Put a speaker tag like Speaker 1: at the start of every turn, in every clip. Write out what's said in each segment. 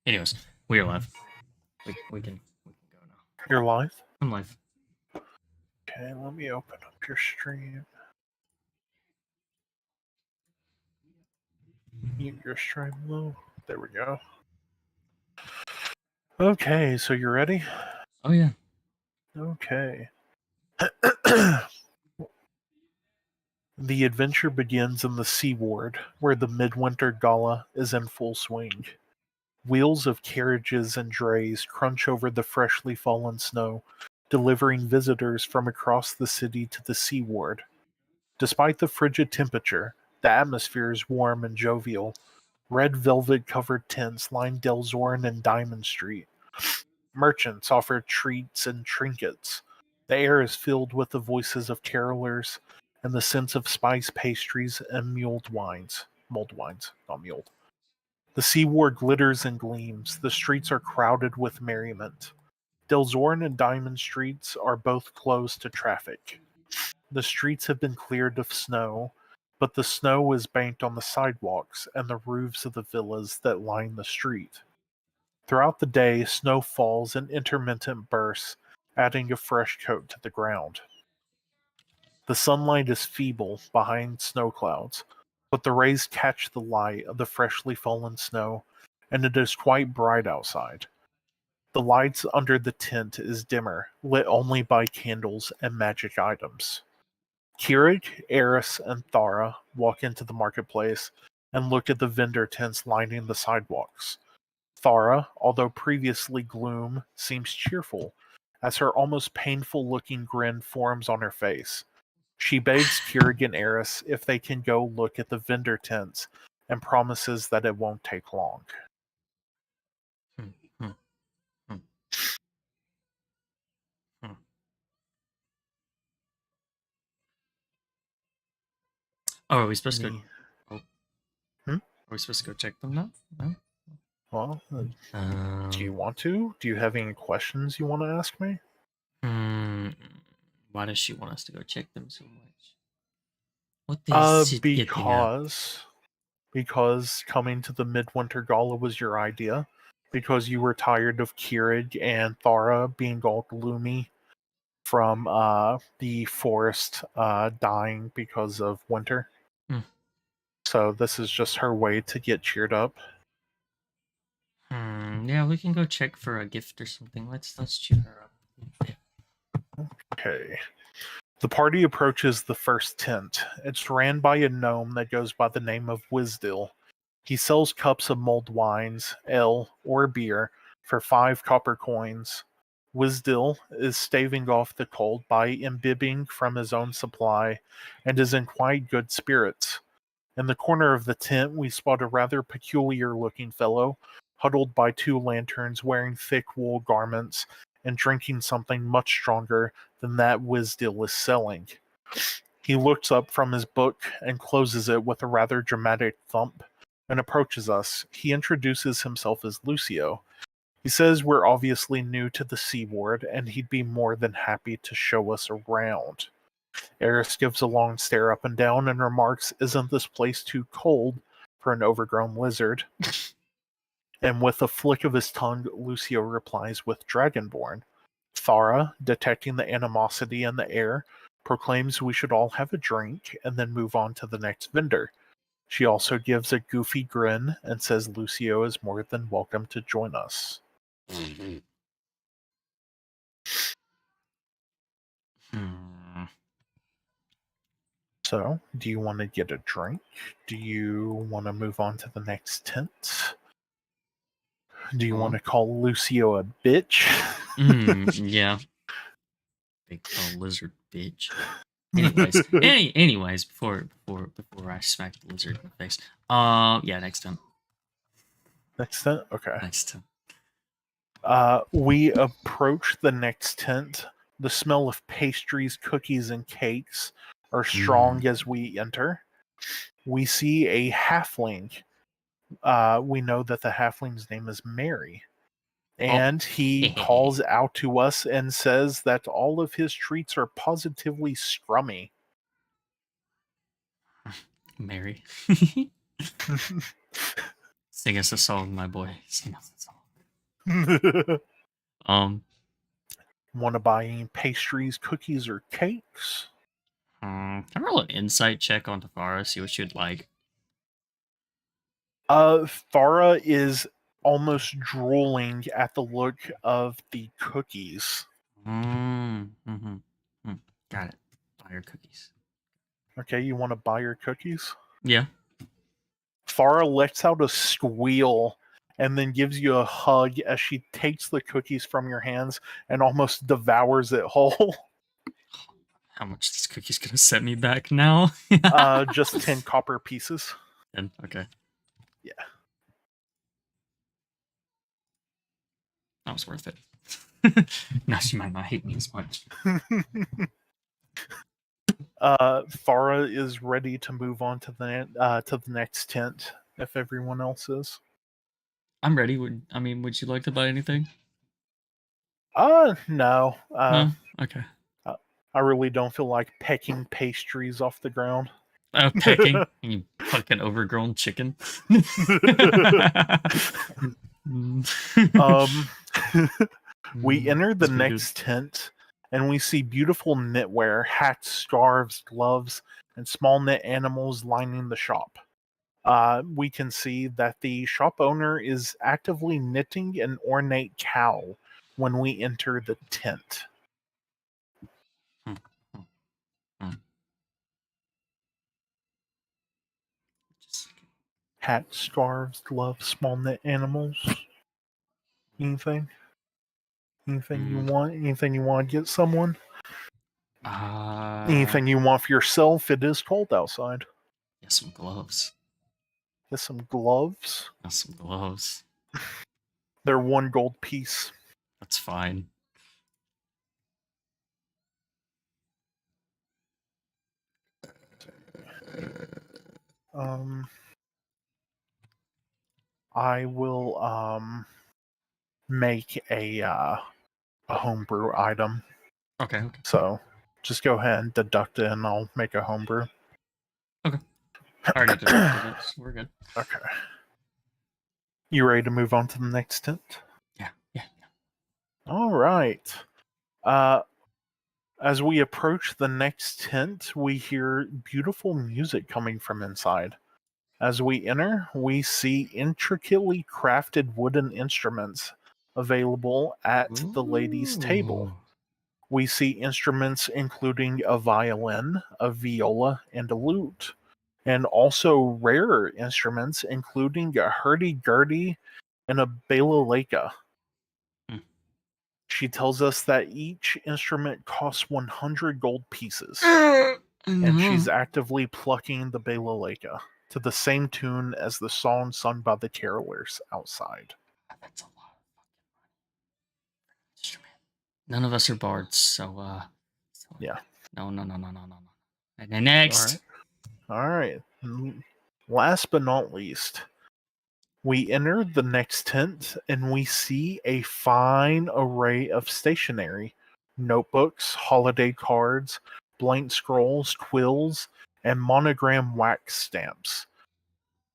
Speaker 1: Anyways, we are live. We can go now.
Speaker 2: You're live?
Speaker 1: I'm live.
Speaker 2: Okay, let me open up your stream. Mute your stream low. There we go. Okay, so you ready?
Speaker 1: Oh yeah.
Speaker 2: Okay. The adventure begins in the Sea Ward, where the Midwinter Gala is in full swing. Wheels of carriages and drays crunch over the freshly fallen snow, delivering visitors from across the city to the Sea Ward. Despite the frigid temperature, the atmosphere is warm and jovial. Red velvet-covered tents line Delzorn and Diamond Street. Merchants offer treats and trinkets. The air is filled with the voices of carolers and the scent of spice pastries and mulled wines. Mulled wines, not mulled. The Sea Ward glitters and gleams. The streets are crowded with merriment. Delzorn and Diamond Streets are both closed to traffic. The streets have been cleared of snow, but the snow is banked on the sidewalks and the roofs of the villas that line the street. Throughout the day, snow falls in intermittent bursts, adding a fresh coat to the ground. The sunlight is feeble behind snow clouds, but the rays catch the light of the freshly fallen snow, and it is quite bright outside. The lights under the tent is dimmer, lit only by candles and magic items. Keurig, Eris, and Thara walk into the marketplace and look at the vendor tents lining the sidewalks. Thara, although previously gloom, seems cheerful, as her almost painful-looking grin forms on her face. She begs Keurig and Eris if they can go look at the vendor tents and promises that it won't take long.
Speaker 1: Oh, are we supposed to?
Speaker 2: Are
Speaker 1: we supposed to go check them now? No.
Speaker 2: Well, do you want to? Do you have any questions you want to ask me?
Speaker 1: Why does she want us to go check them so much? What is it
Speaker 2: because coming to the Midwinter Gala was your idea, because you were tired of Keurig and Thara being all gloomy from the forest dying because of winter. So this is just her way to get cheered up.
Speaker 1: Yeah, we can go check for a gift or something. Let's cheer her up.
Speaker 2: Okay. The party approaches the first tent. It's ran by a gnome that goes by the name of Wisdil. He sells cups of mulled wines, ale, or beer for 5 copper coins. Wisdil is staving off the cold by imbibing from his own supply and is in quite good spirits. In the corner of the tent, we spot a rather peculiar-looking fellow, huddled by 2 lanterns wearing thick wool garments and drinking something much stronger than that Wisdil is selling. He looks up from his book and closes it with a rather dramatic thump and approaches us. He introduces himself as Lucio. He says we're obviously new to the Sea Ward and he'd be more than happy to show us around. Eris gives a long stare up and down and remarks, "Isn't this place too cold for an overgrown lizard?" And with a flick of his tongue, Lucio replies with Dragonborn. Thara, detecting the animosity in the air, proclaims we should all have a drink and then move on to the next vendor. She also gives a goofy grin and says Lucio is more than welcome to join us. So, do you want to get a drink? Do you want to move on to the next tent? Do you want to call Lucio a bitch?
Speaker 1: Yeah. Big old lizard bitch. Anyways, before I smack the lizard in the face. Yeah, next tent.
Speaker 2: Next tent? Okay.
Speaker 1: Next tent.
Speaker 2: We approach the next tent. The smell of pastries, cookies, and cakes are strong as we enter. We see a halfling. We know that the halfling's name is Mary. And he calls out to us and says that all of his treats are positively scrummy.
Speaker 1: Mary. Sing us a song, my boy. Sing us a song.
Speaker 2: Want to buy any pastries, cookies, or cakes?
Speaker 1: Can I roll an insight check on Tafara, see what she'd like?
Speaker 2: Farah is almost drooling at the look of the cookies.
Speaker 1: Mm-hmm. Got it. Buy your cookies.
Speaker 2: Okay, you want to buy your cookies?
Speaker 1: Yeah.
Speaker 2: Farah lets out a squeal and then gives you a hug as she takes the cookies from your hands and almost devours it whole.
Speaker 1: How much this cookie's gonna set me back now?
Speaker 2: Just 10 copper pieces.
Speaker 1: And, okay.
Speaker 2: Yeah.
Speaker 1: That was worth it. Now she might not hate me as much.
Speaker 2: Farah is ready to move on to the next tent if everyone else is.
Speaker 1: I'm ready. Would you like to buy anything?
Speaker 2: No.
Speaker 1: No? Okay.
Speaker 2: I really don't feel like pecking pastries off the ground.
Speaker 1: Pecking? You fucking overgrown chicken.
Speaker 2: We enter the next tent and we see beautiful knitwear, hats, scarves, gloves, and small knit animals lining the shop. We can see that the shop owner is actively knitting an ornate cowl when we enter the tent. Hats, scarves, gloves, small knit animals. Anything? Anything you want? Anything you want to get someone? Anything you want for yourself? It is cold outside.
Speaker 1: Get some gloves.
Speaker 2: Get some gloves.
Speaker 1: Get some gloves.
Speaker 2: They're 1 gold piece.
Speaker 1: That's fine.
Speaker 2: I will make a homebrew item.
Speaker 1: Okay.
Speaker 2: So just go ahead and deduct it and I'll make a homebrew.
Speaker 1: Okay. I already deducted it, so we're good.
Speaker 2: Okay. You ready to move on to the next tent?
Speaker 1: Yeah.
Speaker 2: All right. As we approach the next tent, we hear beautiful music coming from inside. As we enter, we see intricately crafted wooden instruments available at the ladies' table. We see instruments including a violin, a viola, and a lute, and also rarer instruments including a hurdy-gurdy and a balalaika. She tells us that each instrument costs 100 gold pieces, and she's actively plucking the balalaika to the same tune as the song sung by the carolers outside.
Speaker 1: That's a lot of fucking money. Instrument. None of us are bards, so
Speaker 2: Yeah.
Speaker 1: No. And then next.
Speaker 2: All right. Last but not least, we enter the next tent and we see a fine array of stationery, notebooks, holiday cards, blank scrolls, quills, and monogram wax stamps.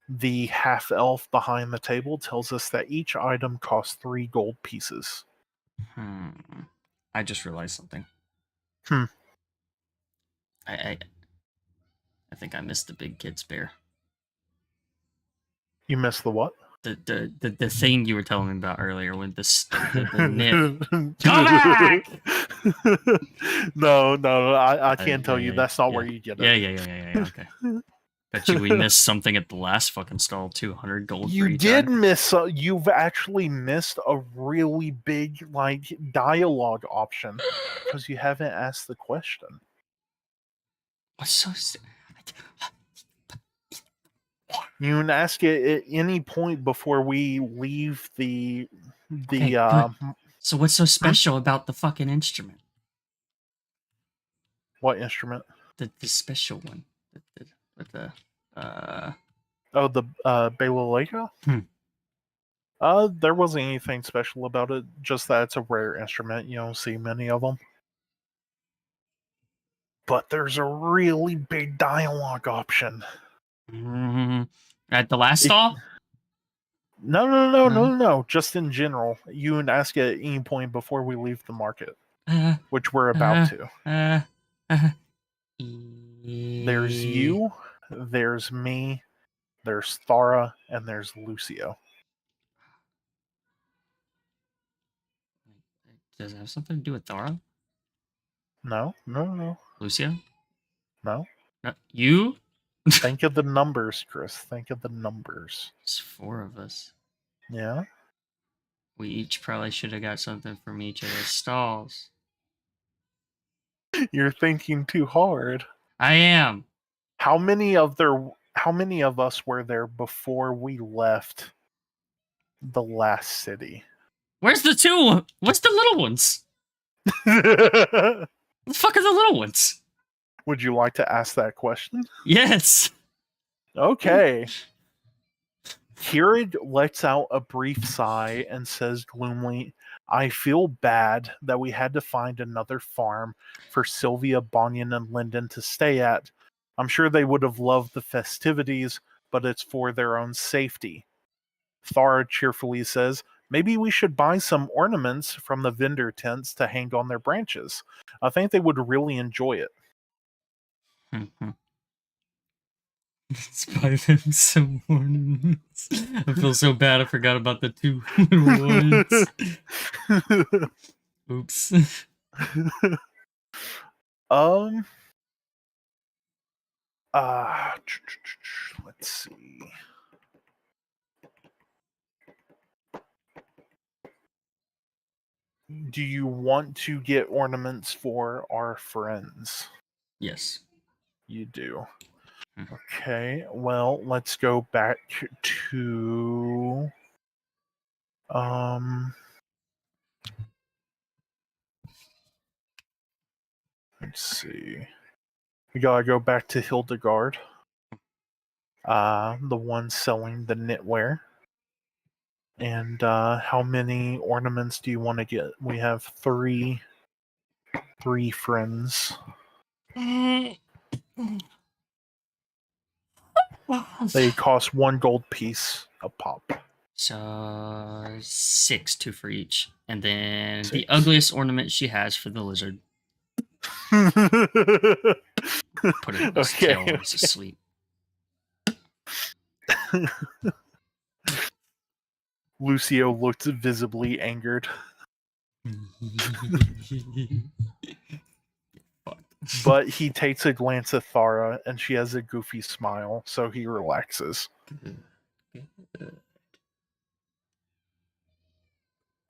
Speaker 2: The half-elf behind the table tells us that each item costs 3 gold pieces.
Speaker 1: I just realized something. I think I missed the big kids bear.
Speaker 2: You missed the what?
Speaker 1: The thing you were telling me about earlier when the knit. Come back!
Speaker 2: No, I can't tell you. That's not where you get it.
Speaker 1: Yeah. Okay. Bet you we missed something at the last fucking stall. 200 gold.
Speaker 2: You did miss. You've actually missed a really big dialogue option because you haven't asked the question.
Speaker 1: What's so?
Speaker 2: You can ask it at any point before we leave the.
Speaker 1: So what's so special about the fucking instrument?
Speaker 2: What instrument?
Speaker 1: The special one. The
Speaker 2: balalaika? There wasn't anything special about it, just that it's a rare instrument. You don't see many of them. But there's a really big dialogue option.
Speaker 1: At the last stall?
Speaker 2: No. Just in general. You can ask at any point before we leave the market, which we're about to. There's you, there's me, there's Thara, and there's Lucio.
Speaker 1: Does it have something to do with Thara?
Speaker 2: No.
Speaker 1: Lucio?
Speaker 2: No.
Speaker 1: You?
Speaker 2: Think of the numbers, Chris. Think of the numbers.
Speaker 1: There's 4 of us.
Speaker 2: Yeah?
Speaker 1: We each probably should have got something from each of those stalls.
Speaker 2: You're thinking too hard.
Speaker 1: I am.
Speaker 2: How many of us were there before we left the last city?
Speaker 1: Where's the 2? What's the little ones? What the fuck are the little ones?
Speaker 2: Would you like to ask that question?
Speaker 1: Yes.
Speaker 2: Okay. Keurig lets out a brief sigh and says gloomily, I feel bad that we had to find another farm for Sylvia, Bonyan, and Lyndon to stay at. I'm sure they would have loved the festivities, but it's for their own safety. Thara cheerfully says, maybe we should buy some ornaments from the vendor tents to hang on their branches. I think they would really enjoy it.
Speaker 1: Let's buy them some ornaments. I feel so bad I forgot about the 2 little ones. Oops.
Speaker 2: Let's see. Do you want to get ornaments for our friends?
Speaker 1: Yes.
Speaker 2: You do. Okay, well, let's go back to let's see. We gotta go back to Hildegard. The one selling the knitwear. And how many ornaments do you want to get? We have three friends. They cost 1 gold piece a pop.
Speaker 1: So 6, 2 for each. And then
Speaker 2: 6.
Speaker 1: the ugliest ornament she has for the lizard.
Speaker 2: Put
Speaker 1: it in his tail when he's asleep.
Speaker 2: Lucio looked visibly angered. But he takes a glance at Thara, and she has a goofy smile, so he relaxes.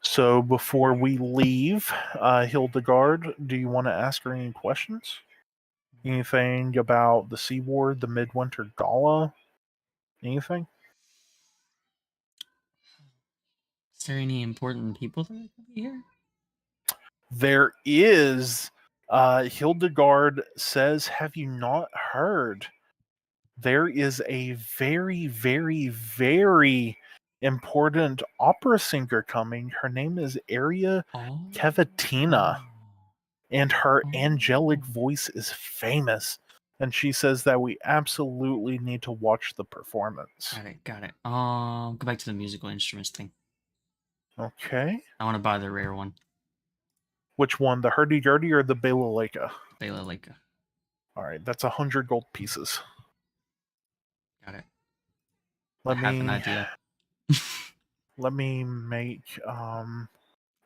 Speaker 2: So before we leave, Hildegard, do you want to ask her any questions? Anything about the Sea Ward, the Midwinter Gala? Anything?
Speaker 1: Is there any important people that are going to be here?
Speaker 2: There is. Hildegard says, have you not heard? There is a very, very, very important opera singer coming. Her name is Aria Kevatina. And her angelic voice is famous. And she says that we absolutely need to watch the performance.
Speaker 1: Got it. Go back to the musical instruments thing.
Speaker 2: Okay.
Speaker 1: I want to buy the rare one.
Speaker 2: Which one? The hurdy-gurdy or the balalaika?
Speaker 1: Balalaika.
Speaker 2: Alright, that's 100 gold pieces.
Speaker 1: Got it.
Speaker 2: I
Speaker 1: have an idea.
Speaker 2: Let me make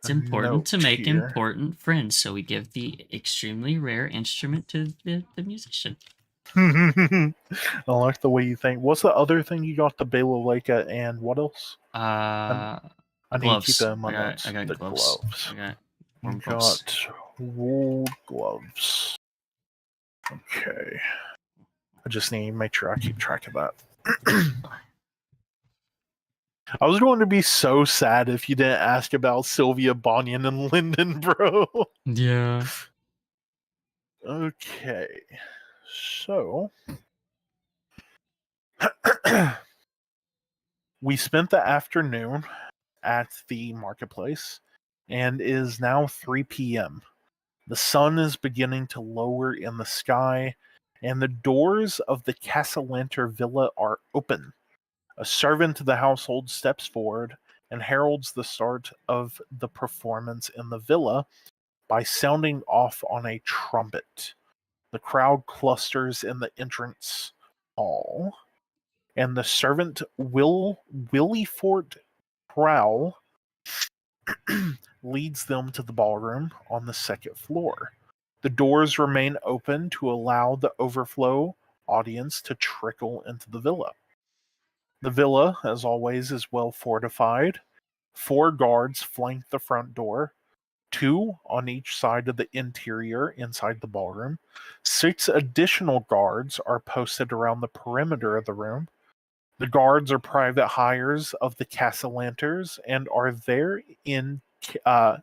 Speaker 1: it's important to make important friends, so we give the extremely rare instrument to the musician.
Speaker 2: I like the way you think. What's the other thing you got? The balalaika and what else?
Speaker 1: I
Speaker 2: need to keep that in my notes.
Speaker 1: I got
Speaker 2: the
Speaker 1: gloves.
Speaker 2: gloves.
Speaker 1: I got
Speaker 2: You
Speaker 1: gloves.
Speaker 2: got wool gloves. Okay. I just need to make sure I keep track of that. I was going to be so sad if you didn't ask about Sylvia, Bonyan, and Lyndon, bro.
Speaker 1: Yeah.
Speaker 2: Okay. So we spent the afternoon at the marketplace, and it is now 3 p.m. The sun is beginning to lower in the sky, and the doors of the Castellanter villa are open. A servant of the household steps forward and heralds the start of the performance in the villa by sounding off on a trumpet. The crowd clusters in the entrance hall, and the servant Willifort Prowl leads them to the ballroom on the second floor. The doors remain open to allow the overflow audience to trickle into the villa. The villa, as always, is well fortified. 4 guards flank the front door, 2 on each side of the interior inside the ballroom. 6 additional guards are posted around the perimeter of the room. The guards are private hires of the Castellanters and are there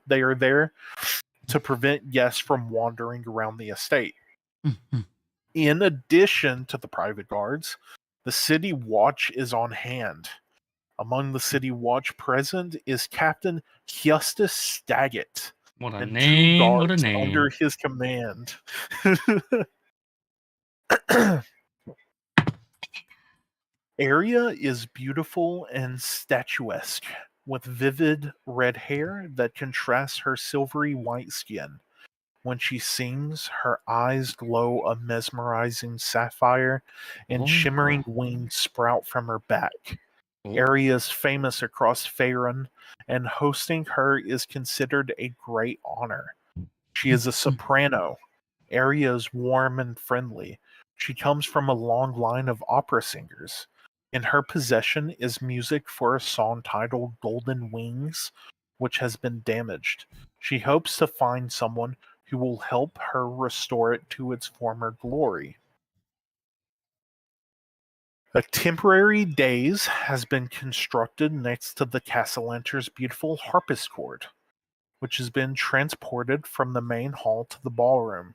Speaker 2: they are there to prevent guests from wandering around the estate. In addition to the private guards, the city watch is on hand. Among the city watch present is Captain Justus Staggett
Speaker 1: What a
Speaker 2: and 2
Speaker 1: name! What a
Speaker 2: guards
Speaker 1: name!
Speaker 2: under his command. Aria is beautiful and statuesque, with vivid red hair that contrasts her silvery white skin. When she sings, her eyes glow a mesmerizing sapphire, and shimmering wings sprout from her back. Aria is famous across Faerun, and hosting her is considered a great honor. She is a soprano. Aria is warm and friendly. She comes from a long line of opera singers. In her possession is music for a song titled Golden Wings, which has been damaged. She hopes to find someone who will help her restore it to its former glory. A temporary dais has been constructed next to the Castellanter's beautiful harpsichord, which has been transported from the main hall to the ballroom.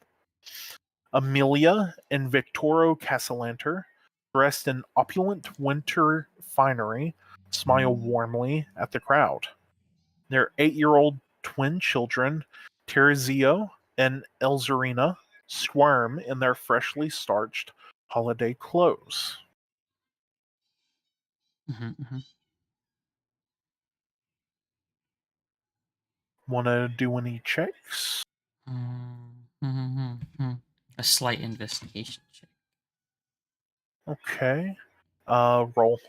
Speaker 2: Amelia and Victoro Castellanter, dressed in opulent winter finery, smile warmly at the crowd. Their 8-year-old twin children, Terzio and Elzarina, squirm in their freshly starched holiday clothes. Want to do any checks?
Speaker 1: A slight investigation check.
Speaker 2: Okay. Roll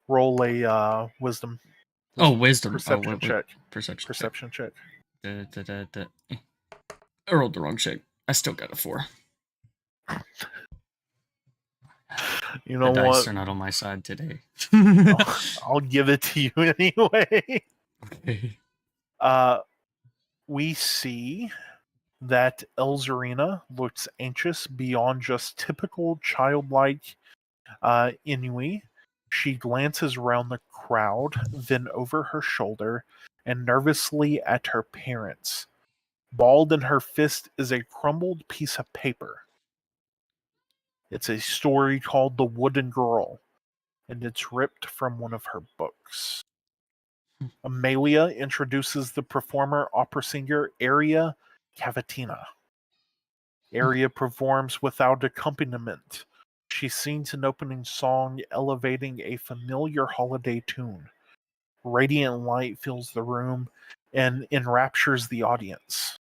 Speaker 2: a wisdom.
Speaker 1: Oh, wisdom.
Speaker 2: Perception check.
Speaker 1: Perception
Speaker 2: check.
Speaker 1: I rolled the wrong check. I still got a 4.
Speaker 2: You know
Speaker 1: the dice
Speaker 2: what?
Speaker 1: are not on my side today.
Speaker 2: I'll give it to you anyway.
Speaker 1: Okay.
Speaker 2: We see that Elzarina looks anxious beyond just typical childlike ennui. She glances around the crowd, then over her shoulder, and nervously at her parents. Balled in her fist is a crumbled piece of paper. It's a story called The Wooden Girl, and it's ripped from one of her books. Amelia introduces the performer opera singer Aria Cavatina. Aria performs without accompaniment. She sings an opening song elevating a familiar holiday tune. Radiant light fills the room and enraptures the audience.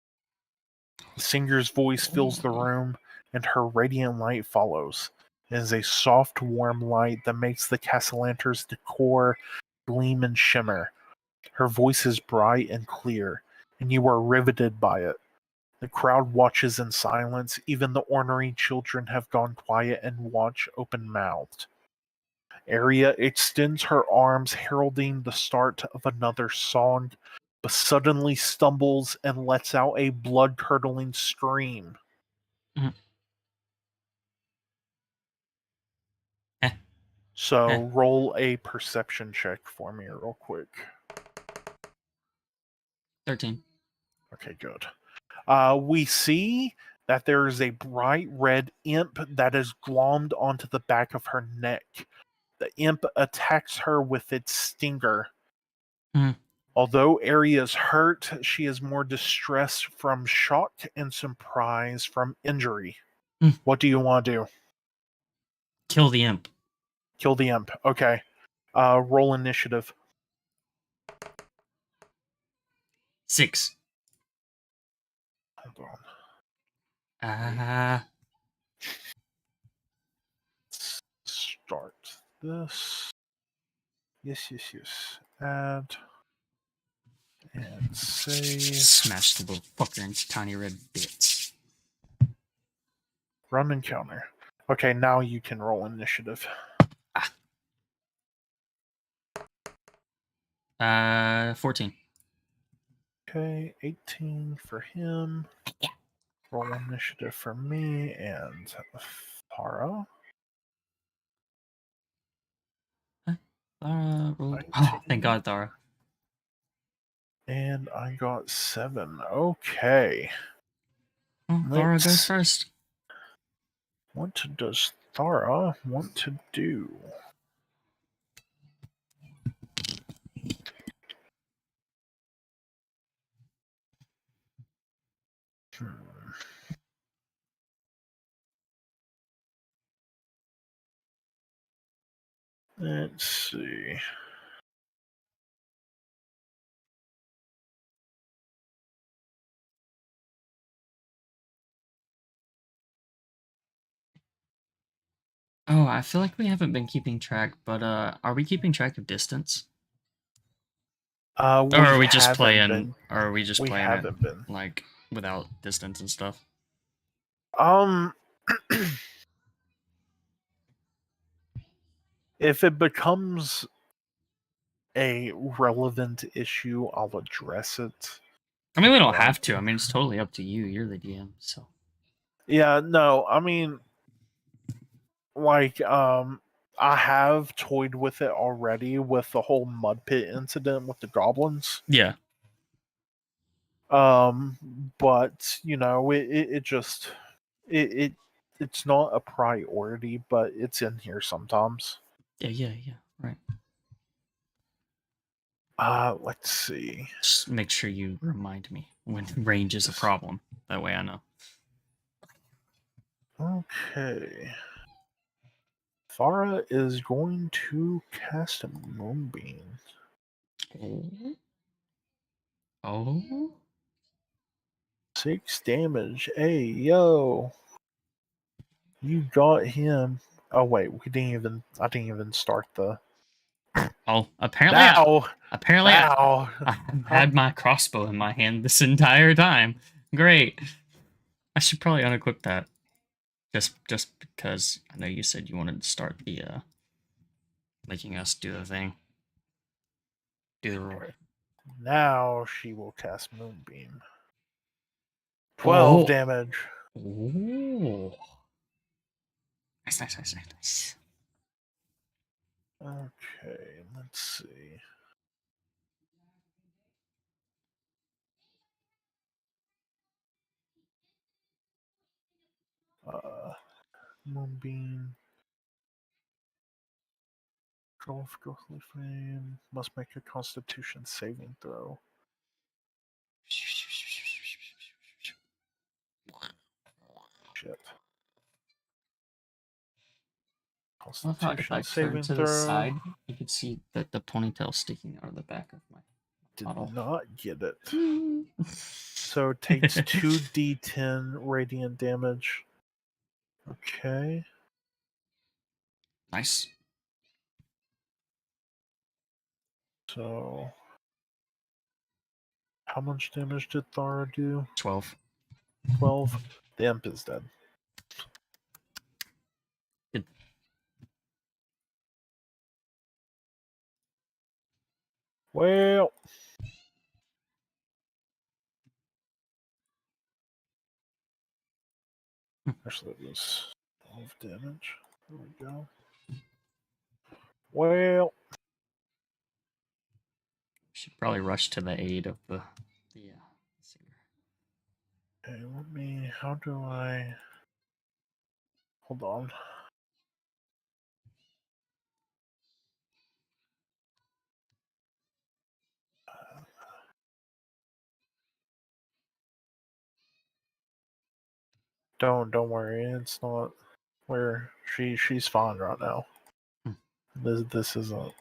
Speaker 2: The singer's voice fills the room, and her radiant light follows. It is a soft, warm light that makes the Castellanter's decor gleam and shimmer. Her voice is bright and clear, and you are riveted by it. The crowd watches in silence. Even the ornery children have gone quiet and watch open-mouthed. Aria extends her arms, heralding the start of another song, but suddenly stumbles and lets out a blood-curdling scream. So roll a perception check for me real quick.
Speaker 1: 13.
Speaker 2: Okay, good. We see that there is a bright red imp that is glommed onto the back of her neck. The imp attacks her with its stinger. Although Aria is hurt, she is more distressed from shock and surprise from injury. What do you want to do?
Speaker 1: Kill the imp.
Speaker 2: Kill the imp. Okay. Roll initiative.
Speaker 1: 6.
Speaker 2: Hold on. Let's start this. Yes. Add. And save.
Speaker 1: Smash the little fucker into tiny red bits.
Speaker 2: Run encounter. Okay, now you can roll initiative.
Speaker 1: 14.
Speaker 2: Okay, 18 for him.
Speaker 1: Yeah.
Speaker 2: Roll initiative for me and Farah.
Speaker 1: Rolled. Oh, thank God, Thara.
Speaker 2: And I got 7. Okay.
Speaker 1: Well, Thara goes first.
Speaker 2: What does Thara want to do? Let's see.
Speaker 1: Oh, I feel like we haven't been keeping track, but are we keeping track of distance? Or are we just playing? Or are we just playing it like without distance and stuff?
Speaker 2: If it becomes a relevant issue, I'll address it.
Speaker 1: I mean, we don't have to. I mean, it's totally up to you. You're the DM, so.
Speaker 2: Yeah, no, I mean, like, I have toyed with it already with the whole mud pit incident with the goblins.
Speaker 1: Yeah.
Speaker 2: But you know, it's not a priority, but it's in here sometimes.
Speaker 1: Yeah, right.
Speaker 2: Let's see.
Speaker 1: Just make sure you remind me when range is a problem. That way I know.
Speaker 2: Okay. Farah is going to cast a moonbeam.
Speaker 1: Oh.
Speaker 2: 6 damage. Hey, yo. You got him. Oh wait, I didn't even start the.
Speaker 1: Oh, apparently I had my crossbow in my hand this entire time. Great. I should probably unequip that. Just because I know you said you wanted to start the making us do the thing. Do the roar.
Speaker 2: Now she will cast Moonbeam. 12 damage.
Speaker 1: Oh. Nice.
Speaker 2: Okay, let's see. Moonbeam. Golf Ghostly Flame. Must make a Constitution saving throw. Shit.
Speaker 1: Constitution saving throw. To the side, you can see that the ponytail sticking out of the back of my
Speaker 2: Did not get it. So it takes 2d10 radiant damage. Okay.
Speaker 1: Nice.
Speaker 2: So, how much damage did Thara do?
Speaker 1: 12.
Speaker 2: 12. The imp is dead.
Speaker 1: Good.
Speaker 2: Well. Actually, it was 12 damage. There we go. Well.
Speaker 1: Should probably rush to the aid of the singer.
Speaker 2: Okay, let me. How do I. Hold on. Don't worry. It's not where she's fine right now. This isn't.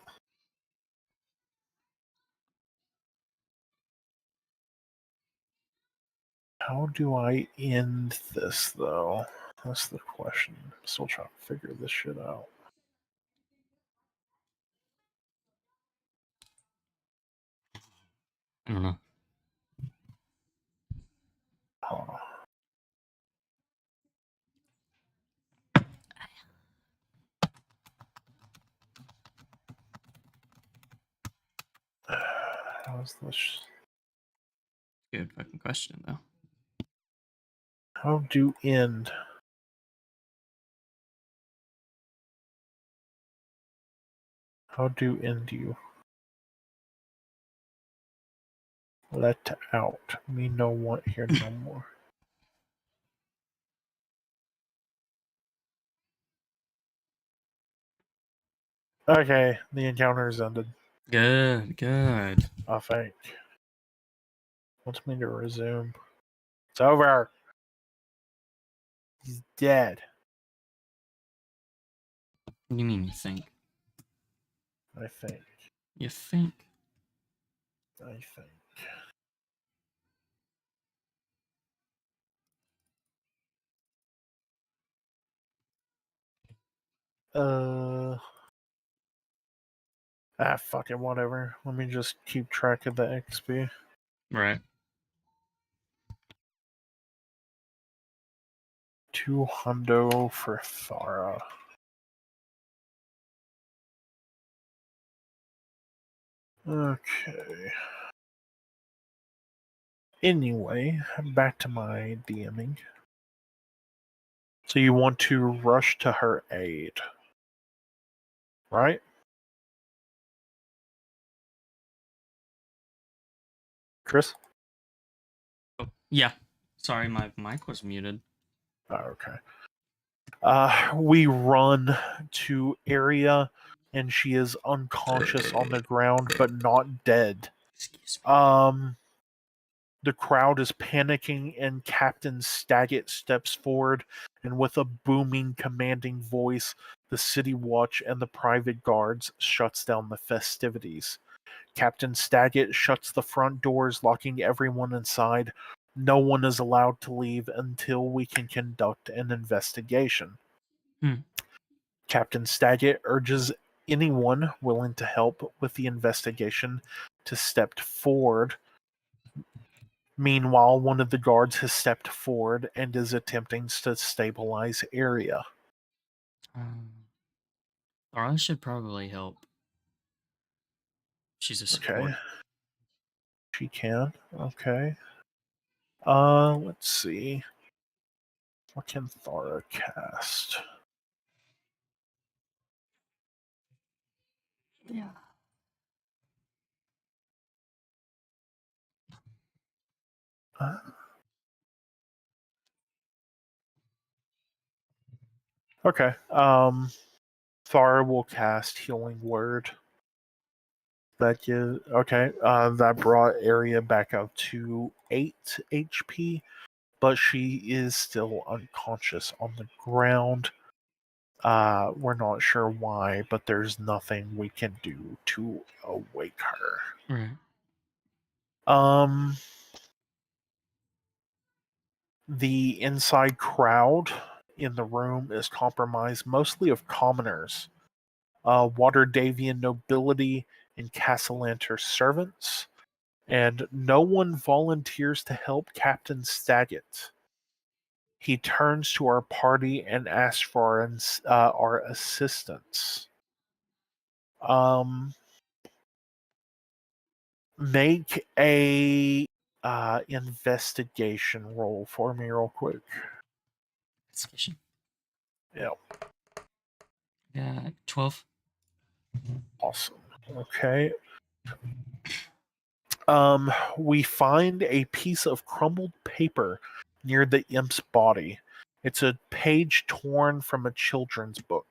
Speaker 2: How do I end this, though? That's the question. I'm still trying to figure this shit out.
Speaker 1: I don't know.
Speaker 2: Huh. How's this?
Speaker 1: Good fucking question, though.
Speaker 2: How do end? How do end you? Let out. Me no want here no more. Okay, the encounter is ended.
Speaker 1: Good, good.
Speaker 2: I think. Wants me to resume. It's over. He's dead.
Speaker 1: What do you mean you think?
Speaker 2: I think.
Speaker 1: You think?
Speaker 2: I think. Fucking whatever. Let me just keep track of the XP.
Speaker 1: Right.
Speaker 2: 200 for Thara. Okay. Anyway, back to my DMing. So you want to rush to her aid, right? Chris?
Speaker 1: Oh, yeah. Sorry, my mic was muted.
Speaker 2: Oh, okay. We run to area, and she is unconscious on the ground, but not dead.
Speaker 1: Excuse me.
Speaker 2: The crowd is panicking, and Captain Staggett steps forward, and with a booming, commanding voice, the City Watch and the private guards shuts down the festivities. Captain Staggett shuts the front doors, locking everyone inside. No one is allowed to leave until we can conduct an investigation. Captain Staggett urges anyone willing to help with the investigation to step forward. Meanwhile, one of the guards has stepped forward and is attempting to stabilize area.
Speaker 1: Thara should probably help. She's a support.
Speaker 2: Okay. She can. Okay. Let's see. What can Thara cast?
Speaker 1: Yeah.
Speaker 2: Okay. Thara will cast Healing Word. That brought area back up to 8 HP, but she is still unconscious on the ground. We're not sure why, but there's nothing we can do to awake her.
Speaker 1: Right.
Speaker 2: The inside crowd in the room is compromised, mostly of commoners, Waterdavian nobility, and Castellanter servants, and no one volunteers to help Captain Staggett. He turns to our party and asks for our assistance. Make a investigation roll for me real quick.
Speaker 1: Investigation.
Speaker 2: Yep.
Speaker 1: Yeah, 12.
Speaker 2: Awesome. Okay. We find a piece of crumbled paper near the imp's body. It's a page torn from a children's book.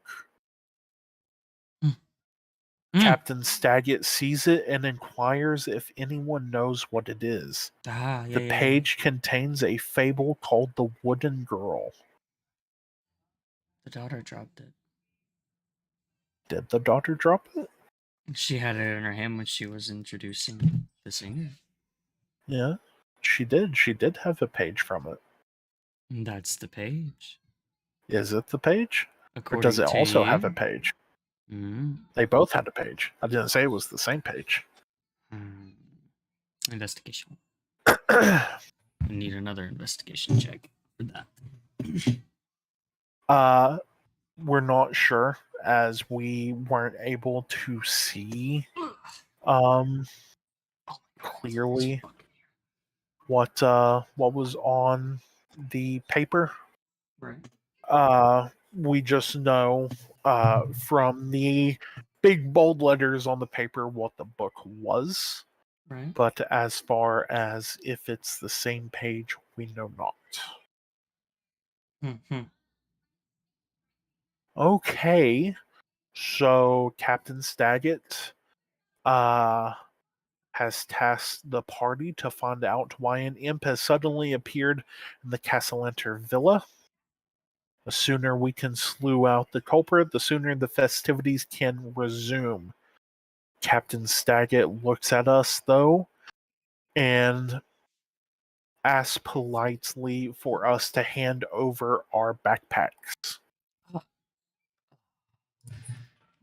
Speaker 2: Captain Staggett sees it and inquires if anyone knows what it is. The page contains a fable called The Wooden Girl.
Speaker 1: The daughter dropped it.
Speaker 2: Did the daughter drop it?
Speaker 1: She had it in her hand when she was introducing the singer.
Speaker 2: Yeah. She did. She did have a page from it.
Speaker 1: That's the page.
Speaker 2: Is it the page?
Speaker 1: According
Speaker 2: or does it
Speaker 1: to
Speaker 2: also
Speaker 1: you?
Speaker 2: have a page?
Speaker 1: Mm.
Speaker 2: They both had a page. I didn't say it was the same page.
Speaker 1: Investigation. I need another investigation check for
Speaker 2: that. We're not sure, as we weren't able to see clearly what was on the paper.
Speaker 1: Right.
Speaker 2: We just know from the big bold letters on the paper what the book was.
Speaker 1: Right.
Speaker 2: But as far as if it's the same page, we know not.
Speaker 1: Mm-hmm.
Speaker 2: Okay, so Captain Staggett has tasked the party to find out why an imp has suddenly appeared in the Castellanter villa. The sooner we can slew out the culprit, the sooner the festivities can resume. Captain Staggett looks at us, though, and asks politely for us to hand over our backpacks.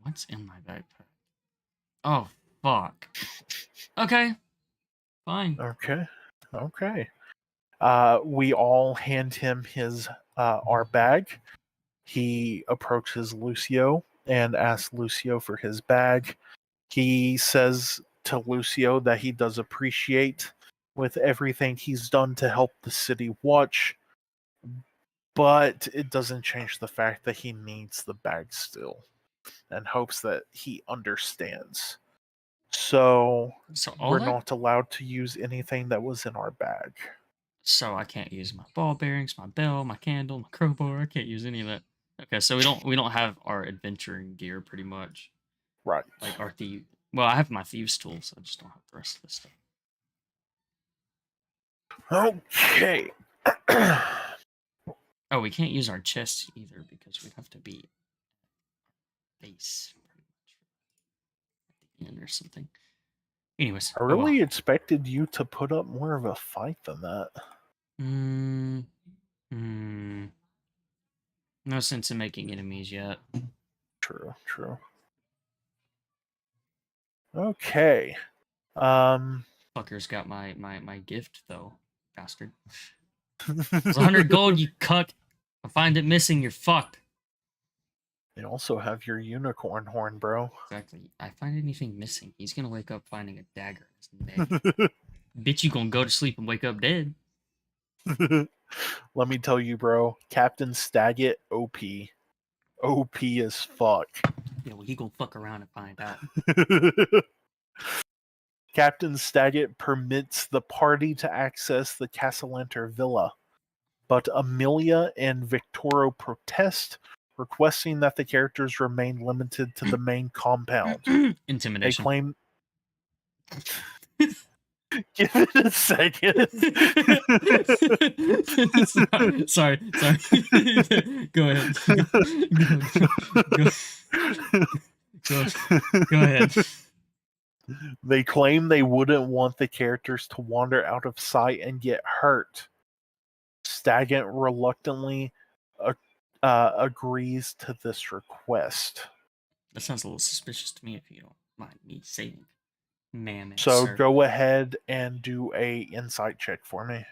Speaker 1: What's in my backpack? Oh, fuck. Okay. Fine.
Speaker 2: Okay. We all hand him his our bag. He approaches Lucio and asks Lucio for his bag. He says to Lucio that he does appreciate with everything he's done to help the city watch, but it doesn't change the fact that he needs the bag still and hopes that he understands. So we're not allowed to use anything that was in our bag.
Speaker 1: So I can't use my ball bearings, my bell, my candle, my crowbar. I can't use any of that. Okay, so we don't have our adventuring gear pretty much.
Speaker 2: Right.
Speaker 1: Like our thief. Well, I have my thieves' tools. I just don't have the rest of this stuff.
Speaker 2: Okay.
Speaker 1: Oh, we can't use our chests either because we have to be base pretty much at the end or something. Anyways,
Speaker 2: I really expected you to put up more of a fight than that.
Speaker 1: No sense in making enemies yet.
Speaker 2: True. Okay.
Speaker 1: Fucker's got my gift though, bastard. It's 100 gold, you cuck. I find it missing, you're fucked.
Speaker 2: You also have your unicorn horn, bro.
Speaker 1: Exactly. I find anything missing, he's gonna wake up finding a dagger in his neck. Bitch, you gonna go to sleep and wake up dead.
Speaker 2: Let me tell you, bro. Captain Staggett, OP. OP as fuck.
Speaker 1: Yeah, well, he gonna fuck around and find out.
Speaker 2: Captain Staggett permits the party to access the Castellanter villa, but Amelia and Victoro protest, requesting that the characters remain limited to the main compound.
Speaker 1: Intimidation.
Speaker 2: They claim... Give it a second.
Speaker 1: Sorry. Go ahead. Go ahead.
Speaker 2: They claim they wouldn't want the characters to wander out of sight and get hurt. Staggett reluctantly agrees to this request.
Speaker 1: That sounds a little suspicious to me, if you don't mind me saying. Ma'am,
Speaker 2: so
Speaker 1: sir.
Speaker 2: Go ahead and do a insight check for me.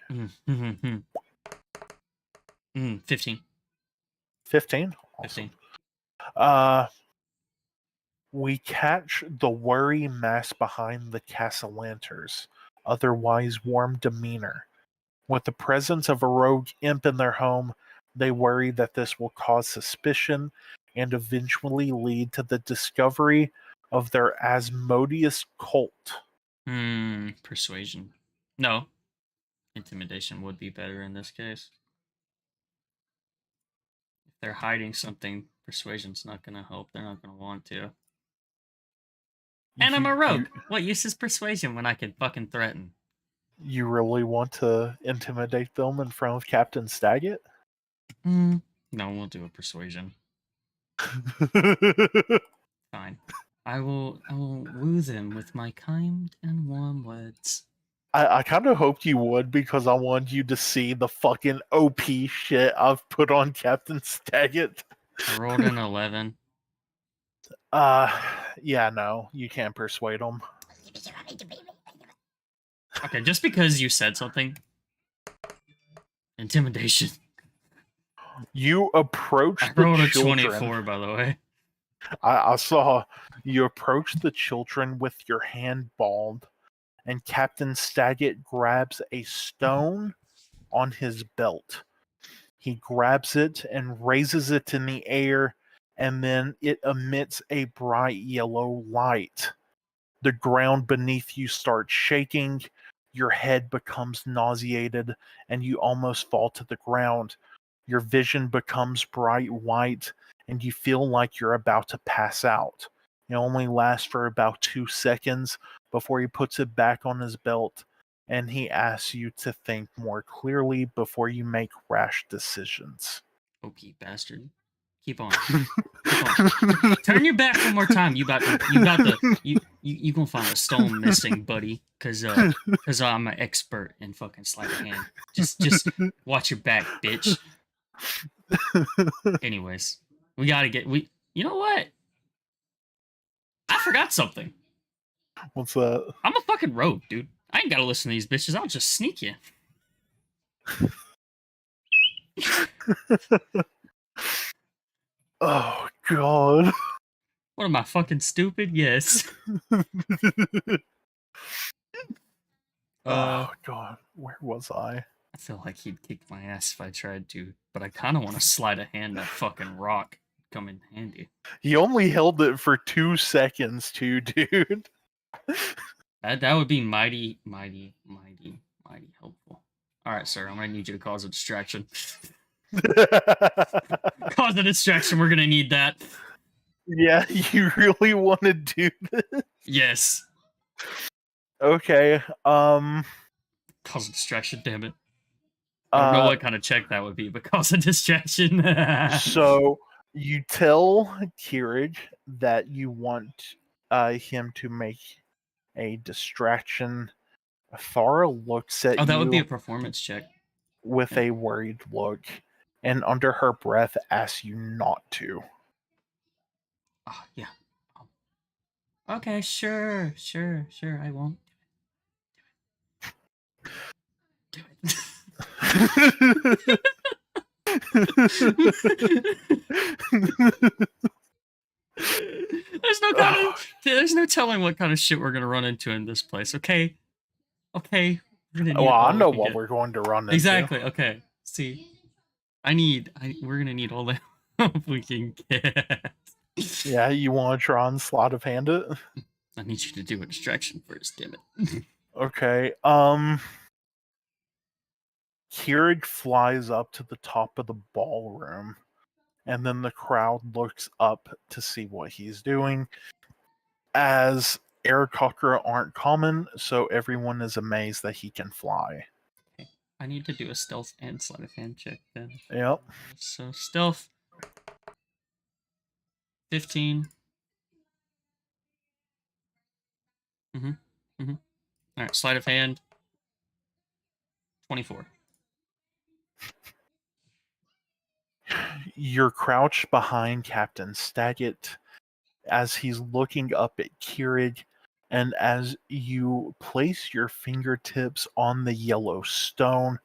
Speaker 1: 15.
Speaker 2: 15? Awesome.
Speaker 1: 15.
Speaker 2: We catch the worry masked behind the Castellanters' otherwise warm demeanor. With the presence of a rogue imp in their home, they worry that this will cause suspicion and eventually lead to the discovery of their Asmodeus cult.
Speaker 1: Persuasion. No. Intimidation would be better in this case. If they're hiding something, persuasion's not going to help. They're not going to want to. And I'm a rogue. What use is persuasion when I can fucking threaten?
Speaker 2: You really want to intimidate them in front of Captain Staggett?
Speaker 1: No, we'll do a persuasion. Fine. I will woo them with my kind and warm words.
Speaker 2: I kind of hoped you would because I wanted you to see the fucking OP shit I've put on Captain Staggett.
Speaker 1: I rolled an 11.
Speaker 2: Yeah, no, you can't persuade him.
Speaker 1: Okay, just because you said something. Intimidation.
Speaker 2: You approach
Speaker 1: I
Speaker 2: the
Speaker 1: rolled a
Speaker 2: children.
Speaker 1: 24, by the way.
Speaker 2: I saw you approach the children with your hand balled, and Captain Staggett grabs a stone on his belt. He grabs it and raises it in the air, and then it emits a bright yellow light. The ground beneath you starts shaking, your head becomes nauseated, and you almost fall to the ground. Your vision becomes bright white, and you feel like you're about to pass out. It only lasts for about 2 seconds before he puts it back on his belt, and he asks you to think more clearly before you make rash decisions.
Speaker 1: OP bastard. Keep on. Keep on. Turn your back one more time. You gonna find the stone missing, buddy. Cause I'm an expert in fucking sleight of hand. Just watch your back, bitch. Anyways, we gotta get you know what? I forgot something.
Speaker 2: What's that?
Speaker 1: I'm a fucking rogue, dude. I ain't gotta listen to these bitches. I'll just sneak you.
Speaker 2: Oh god.
Speaker 1: What am I fucking stupid? Yes.
Speaker 2: Oh god, where was I?
Speaker 1: I feel like he'd kick my ass if I tried to, but I kind of want to slide a hand that fucking rock come in handy.
Speaker 2: He only held it for 2 seconds too, dude.
Speaker 1: That would be mighty helpful. All right, sir. I'm gonna need you to cause a distraction. Cause a distraction. We're gonna need that.
Speaker 2: Yeah, you really want to do this?
Speaker 1: Yes.
Speaker 2: Okay.
Speaker 1: Cause a distraction. Damn it. I don't know what kind of check that would be, but cause a distraction.
Speaker 2: So you tell Kiraj that you want him to make a distraction. Thara looks at
Speaker 1: that
Speaker 2: you
Speaker 1: would be a performance check.
Speaker 2: with a worried look, and under her breath asks you not to.
Speaker 1: Oh, yeah. Okay, sure. I won't. Do it. There's no telling what kind of shit we're gonna run into in this place. Okay. We're gonna need
Speaker 2: I know what we're going to run into.
Speaker 1: Exactly. Okay. See, we're gonna need all the help we can get.
Speaker 2: Yeah, you want to try and sleight of hand it?
Speaker 1: I need you to do a distraction first, damn it.
Speaker 2: Okay. Kiraj flies up to the top of the ballroom, and then the crowd looks up to see what he's doing. As Aarakocra aren't common, so everyone is amazed that he can fly.
Speaker 1: Okay. I need to do a stealth and sleight of hand check then.
Speaker 2: Yep.
Speaker 1: So stealth 15. All right, sleight of hand 24.
Speaker 2: You're crouched behind Captain Staggett as he's looking up at Kiraj, and as you place your fingertips on the yellow stone,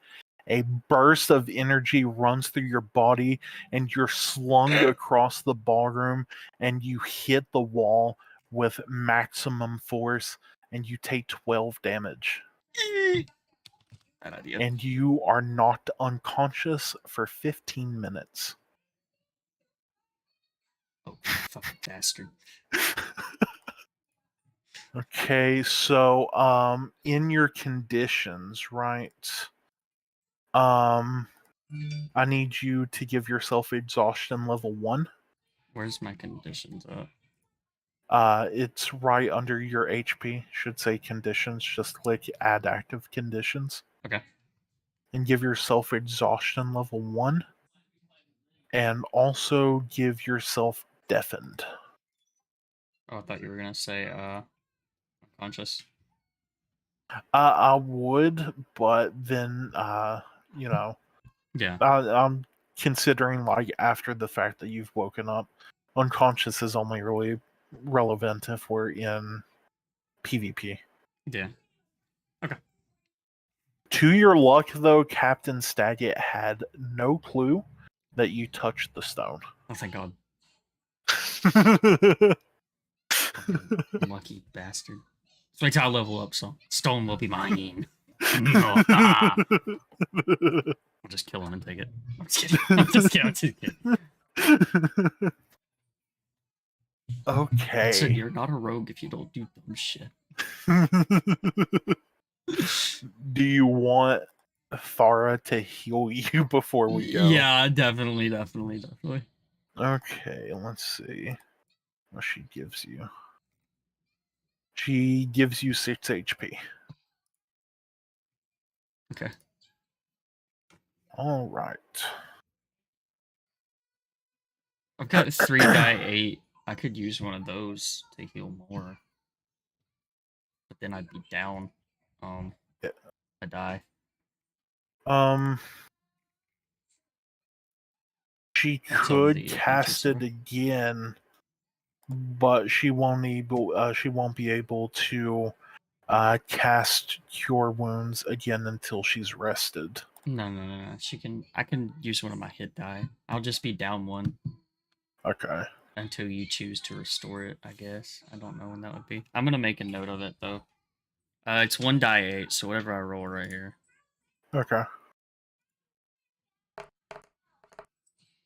Speaker 2: a burst of energy runs through your body, and you're slung across the ballroom, and you hit the wall with maximum force, and you take 12 damage.
Speaker 1: Bad idea.
Speaker 2: And you are knocked unconscious for 15 minutes.
Speaker 1: Oh, fucking bastard.
Speaker 2: Okay, so in your conditions, right? I need you to give yourself exhaustion level 1.
Speaker 1: Where's my conditions at?
Speaker 2: It's right under your HP. Should say conditions. Just click add active conditions.
Speaker 1: Okay.
Speaker 2: And give yourself exhaustion level 1. And also give yourself deafened.
Speaker 1: Oh, I thought you were gonna say unconscious.
Speaker 2: I would, but then
Speaker 1: Yeah.
Speaker 2: I'm considering like after the fact that you've woken up, unconscious is only really relevant if we're in PvP.
Speaker 1: Yeah. Okay.
Speaker 2: To your luck, though, Captain Staggett had no clue that you touched the stone.
Speaker 1: Oh, thank God. Lucky bastard. So wait till I level up, so stone will be mine. I'll just kill him and take it. I'm just kidding. I'm just kidding.
Speaker 2: Okay.
Speaker 1: Listen, you're not a rogue if you don't do dumb shit.
Speaker 2: Do you want Farah to heal you before we go?
Speaker 1: Yeah, definitely.
Speaker 2: Okay, let's see what she gives you. She gives you 6 HP.
Speaker 1: Okay.
Speaker 2: All right.
Speaker 1: I've got 3 die 8. I could use one of those to heal more. But then I'd be down.
Speaker 2: Yeah.
Speaker 1: I die.
Speaker 2: She could cast it again, but she won't be able to cast Cure Wounds again until she's rested.
Speaker 1: No. I can use one of my hit die. I'll just be down 1.
Speaker 2: Okay.
Speaker 1: Until you choose to restore it, I guess. I don't know when that would be. I'm gonna make a note of it though. It's 1 die 8, so whatever I roll right here.
Speaker 2: Okay.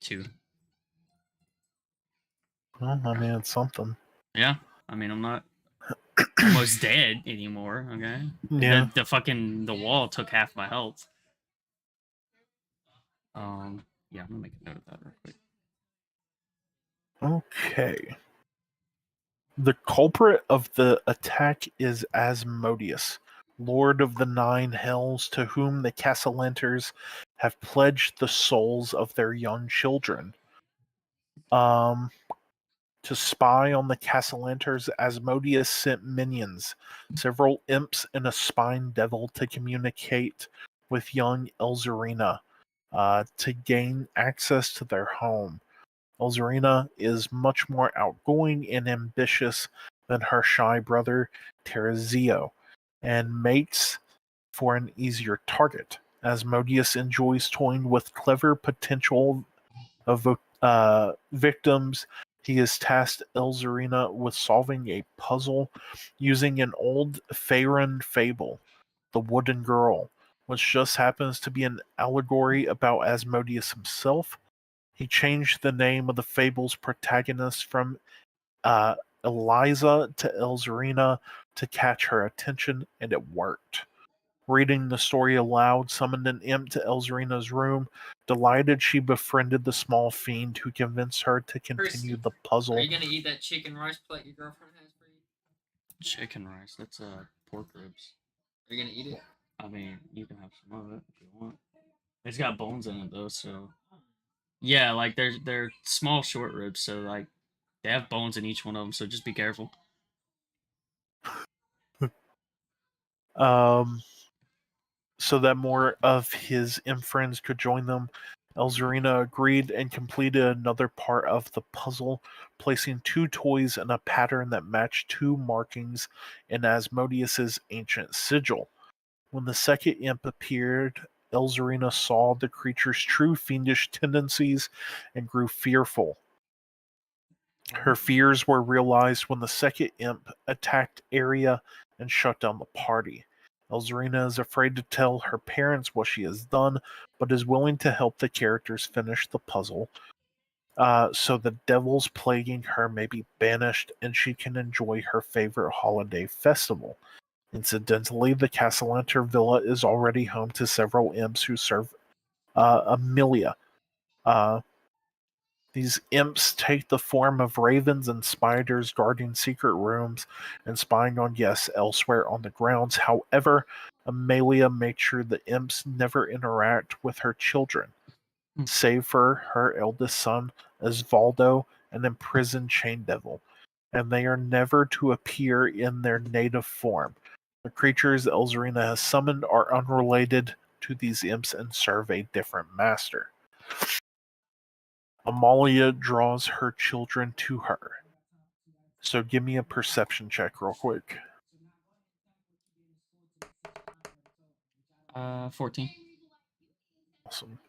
Speaker 1: 2.
Speaker 2: Well, I mean, it's something.
Speaker 1: Yeah. I mean, I'm not almost dead anymore, okay?
Speaker 2: Yeah.
Speaker 1: The wall took half my health. Yeah, I'm gonna make a note of that real quick.
Speaker 2: Okay. The culprit of the attack is Asmodeus, Lord of the 9 Hells, to whom the Castellanters have pledged the souls of their young children. To spy on the Castellanters, Asmodeus sent minions, several imps and a spine devil, to communicate with young Elzarina to gain access to their home. Elzarina is much more outgoing and ambitious than her shy brother Terazio, and makes for an easier target. Asmodeus enjoys toying with clever potential of victims. He has tasked Elzarina with solving a puzzle using an old Faerun fable, The Wooden Girl, which just happens to be an allegory about Asmodeus himself. He changed the name of the fable's protagonist from Eliza to Elzarina to catch her attention, and it worked. Reading the story aloud summoned an imp to Elzarina's room. Delighted, she befriended the small fiend who convinced her to continue the puzzle.
Speaker 3: Are you gonna eat that chicken rice plate your girlfriend has for you?
Speaker 1: Chicken rice. That's pork ribs.
Speaker 3: Are you gonna eat it?
Speaker 1: I mean, you can have some of it if you want. It's got bones in it though, so yeah, like they're small short ribs, so like they have bones in each one of them, so just be careful.
Speaker 2: So that more of his imp friends could join them, Elzarina agreed and completed another part of the puzzle, placing 2 toys in a pattern that matched 2 markings in Asmodeus's ancient sigil. When the second imp appeared, Elzarina saw the creature's true fiendish tendencies and grew fearful. Her fears were realized when the second imp attacked Arya and shut down the party. Elzarina is afraid to tell her parents what she has done, but is willing to help the characters finish the puzzle, so the devils plaguing her may be banished and she can enjoy her favorite holiday festival. Incidentally, the Castellanter Villa is already home to several imps who serve Amelia. These imps take the form of ravens and spiders guarding secret rooms and spying on guests elsewhere on the grounds. However, Amelia makes sure the imps never interact with her children, save for her eldest son, Osvaldo, an imprisoned chain devil, and they are never to appear in their native form. The creatures Elzarina has summoned are unrelated to these imps and serve a different master. Amalia draws her children to her. So give me a perception check real quick.
Speaker 1: 14.
Speaker 2: Awesome.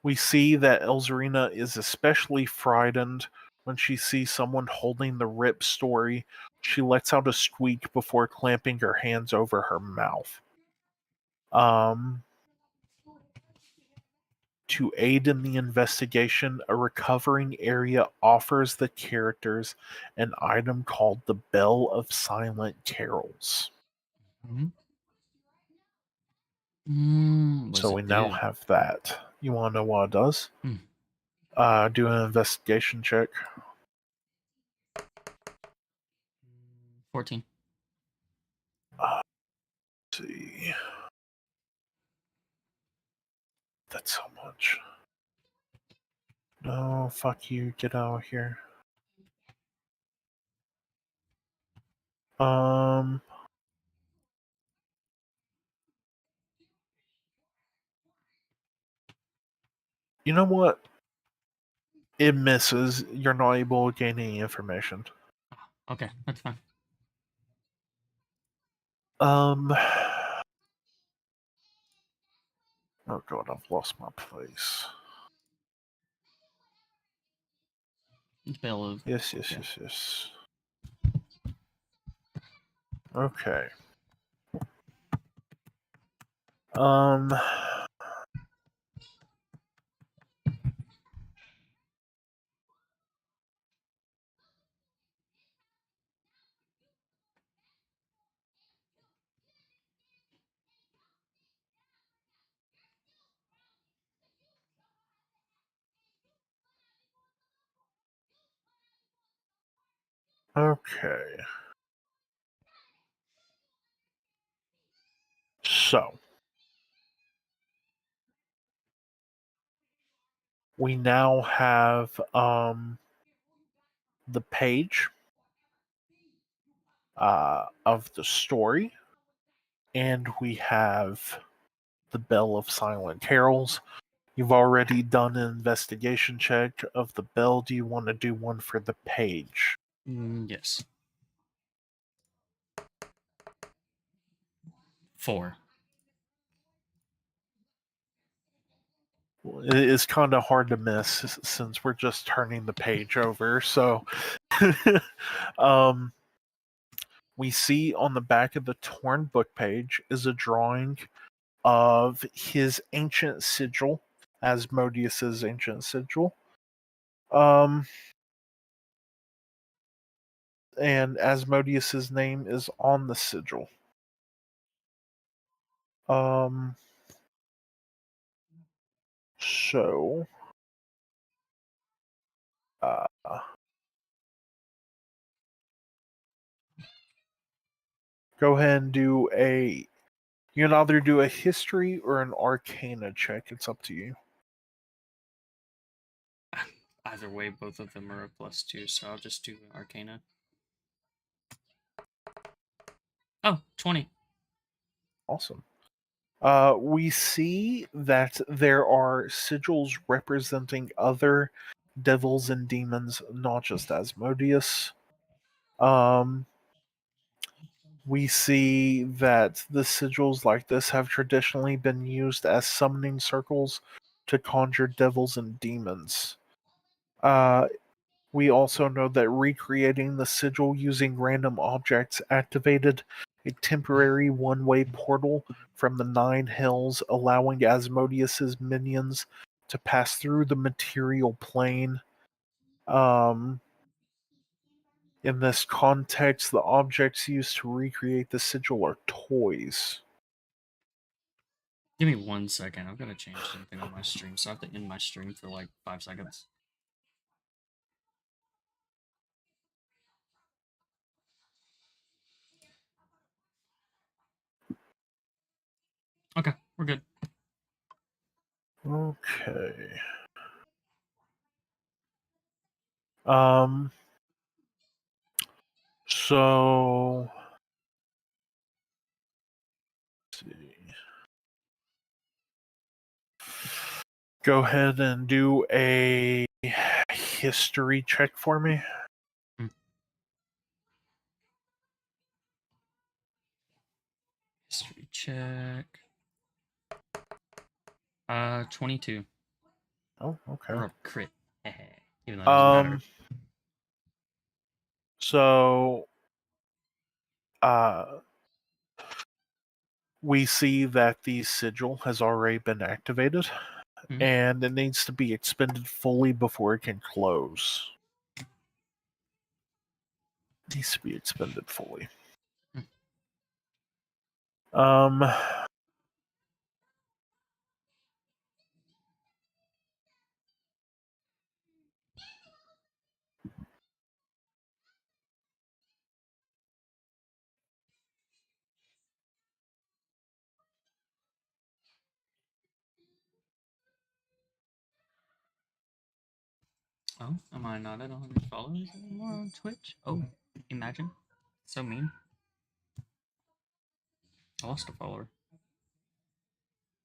Speaker 2: We see that Elzarina is especially frightened when she sees someone holding the Rip story. She lets out a squeak before clamping her hands over her mouth. To aid in the investigation, a recovering area offers the characters an item called the Bell of Silent Carols. So we now have that. You want to know what it does? Do an investigation check.
Speaker 1: 14.
Speaker 2: Let's see. That's so much. No, fuck you. Get out of here. You know what? It misses. You're not able to gain any information.
Speaker 1: Okay, that's fine.
Speaker 2: Oh god, I've lost my place.
Speaker 1: Bell of...
Speaker 2: Yes. Okay. Okay. So, we now have the page of the story, and we have the Bell of Silent Carols. You've already done an investigation check of the bell. Do you want to do one for the page?
Speaker 1: Yes. 4.
Speaker 2: It is kind of hard to miss since we're just turning the page over. So, we see on the back of the torn book page is a drawing of his ancient sigil, Asmodeus's ancient sigil. And Asmodeus's name is on the sigil. So, go ahead and do a. You can either do a history or an arcana check. It's up to you.
Speaker 1: Either way, both of them are a +2, so I'll just do Arcana. Oh, 20.
Speaker 2: Awesome. We see that there are sigils representing other devils and demons, not just Asmodeus. We see that the sigils like this have traditionally been used as summoning circles to conjure devils and demons. We also know that recreating the sigil using random objects activated a temporary one-way portal from the Nine Hells, allowing Asmodeus's minions to pass through the material plane. In this context, the objects used to recreate the sigil are toys.
Speaker 1: Give me 1 second. I'm gonna change something on my stream, so I have to end my stream for like 5 seconds. Okay, we're good.
Speaker 2: Okay. So let's see. Go ahead and do a history check for me.
Speaker 1: History check. 22.
Speaker 2: Oh, okay.
Speaker 1: Or a crit. Even though it doesn't matter.
Speaker 2: So we see that the sigil has already been activated, and it needs to be expended fully before it can close. It needs to be expended fully.
Speaker 1: Oh, am I not at 100 followers anymore on Twitch? Oh, imagine. So mean. I lost a follower.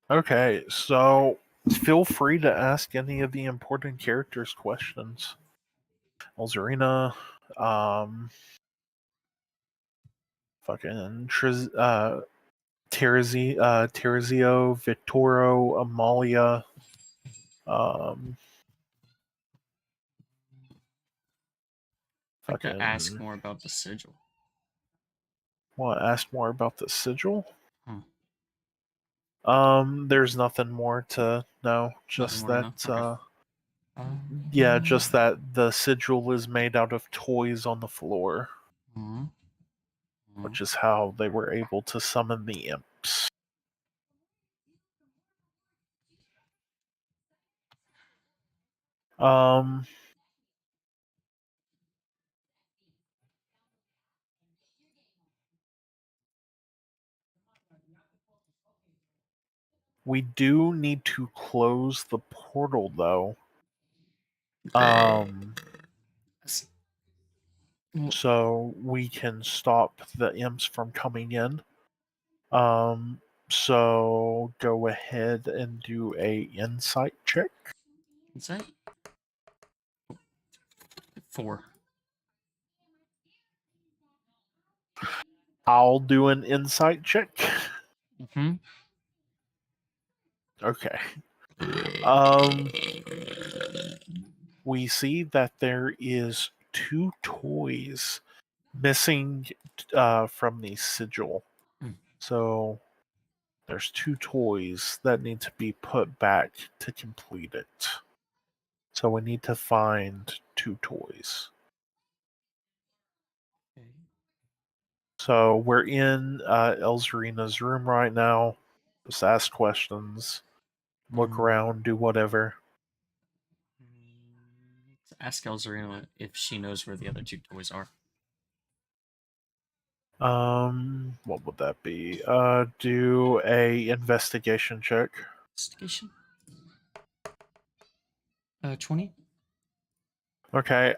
Speaker 2: Okay, so feel free to ask any of the important characters questions. Elzarina, fucking Terzio, Vittorio, Amalia,
Speaker 1: I'd like to ask more about the sigil.
Speaker 2: Want to ask more about the sigil?
Speaker 1: Hmm.
Speaker 2: There's nothing more to know. Just that,
Speaker 1: okay.
Speaker 2: yeah, just that the sigil is made out of toys on the floor, which is how they were able to summon the imps. We do need to close the portal, though. So we can stop the imps from coming in. So go ahead and do a insight check.
Speaker 1: Insight? 4.
Speaker 2: I'll do an insight check. Okay. We see that there is 2 toys missing from the sigil. So there's 2 toys that need to be put back to complete it. So we need to find 2 toys.
Speaker 1: Okay.
Speaker 2: So we're in Elzarina's room right now. Just ask questions, look around, do whatever.
Speaker 1: Ask Elzarina if she knows where the other 2 toys are.
Speaker 2: What would that be? Do a investigation check.
Speaker 1: Investigation? 20.
Speaker 2: Okay.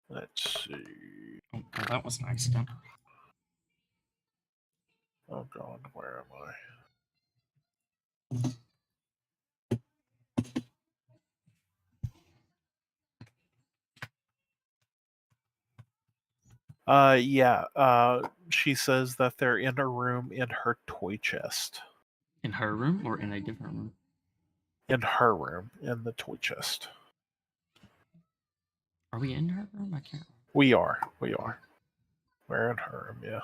Speaker 2: Let's see.
Speaker 1: Oh, that was an accident.
Speaker 2: Oh god, where am I? She says that they're in a room in her toy chest.
Speaker 1: In her room or in a different room?
Speaker 2: In her room, in the toy chest.
Speaker 1: Are we in her room? I can't remember.
Speaker 2: We are. We're in her room, yeah.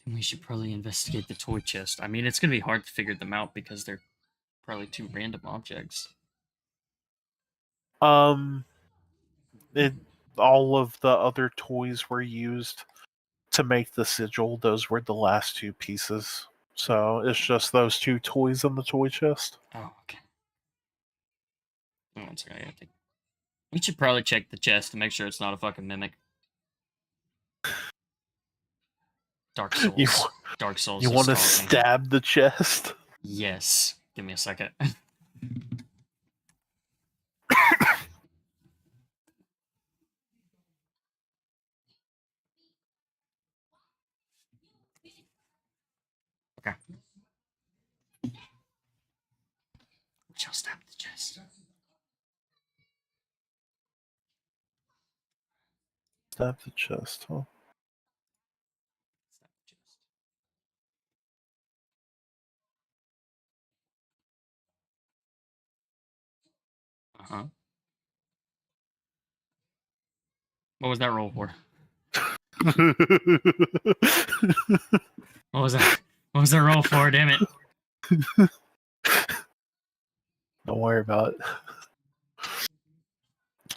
Speaker 1: Then we should probably investigate the toy chest. I mean, it's going to be hard to figure them out because they're probably 2 random objects.
Speaker 2: All of the other toys were used to make the sigil. Those were the last 2 pieces. So it's just those 2 toys in the toy chest.
Speaker 1: Oh, okay. One second, I think we should probably check the chest to make sure it's not a fucking mimic. Dark Souls. Dark Souls.
Speaker 2: You want to stab the chest?
Speaker 1: Yes. Give me a second. Okay. Shall stab the chest.
Speaker 2: Stab the chest, huh?
Speaker 1: Stab the chest. Uh-huh. What was that roll for? What was that? What was that roll for? Damn it!
Speaker 2: Don't worry about it.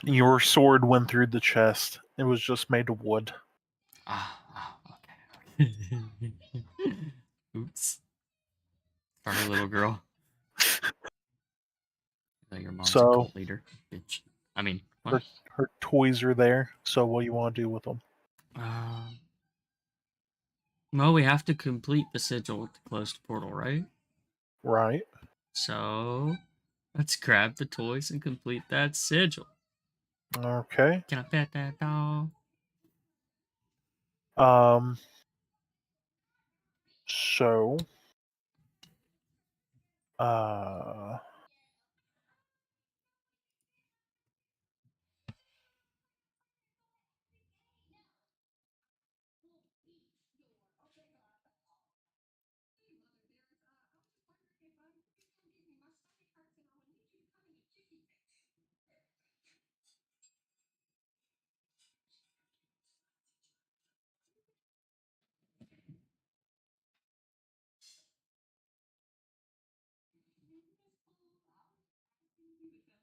Speaker 2: Your sword went through the chest. It was just made of wood.
Speaker 1: Okay. Oops. Sorry, little girl. Your mom's a cult leader, bitch. I mean, what?
Speaker 2: Her toys are there. So what do you want to do with them?
Speaker 1: Well, we have to complete the sigil to close the portal, right?
Speaker 2: Right.
Speaker 1: So let's grab the toys and complete that sigil.
Speaker 2: Okay.
Speaker 1: Can I pet that dog?
Speaker 2: So uh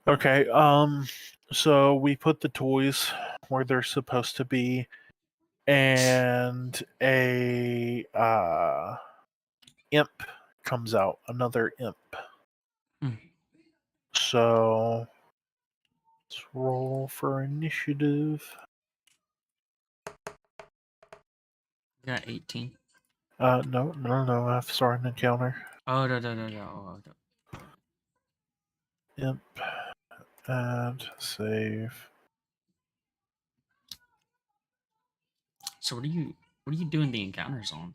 Speaker 2: okay, so we put the toys where they're supposed to be, and a imp comes out, another imp. So let's roll for initiative.
Speaker 1: Got 18.
Speaker 2: No, I have to start an encounter.
Speaker 1: Oh, no.
Speaker 2: Imp and save.
Speaker 1: So what are you doing the encounters on?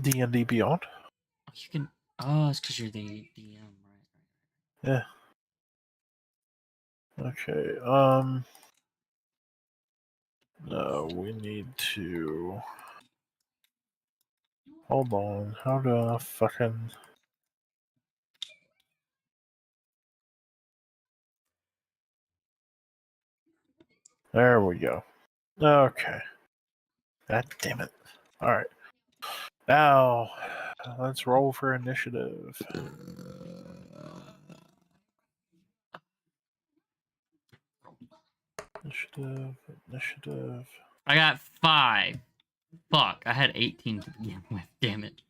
Speaker 2: D&D Beyond.
Speaker 1: Oh, you can. Oh, it's because you're the DM, right?
Speaker 2: Yeah. Okay. No, we need to. Hold on. How do I fucking. There we go. Okay. God damn it. Alright. Now, let's roll for initiative. Initiative.
Speaker 1: I got 5. Fuck, I had 18 to begin with. Damn it.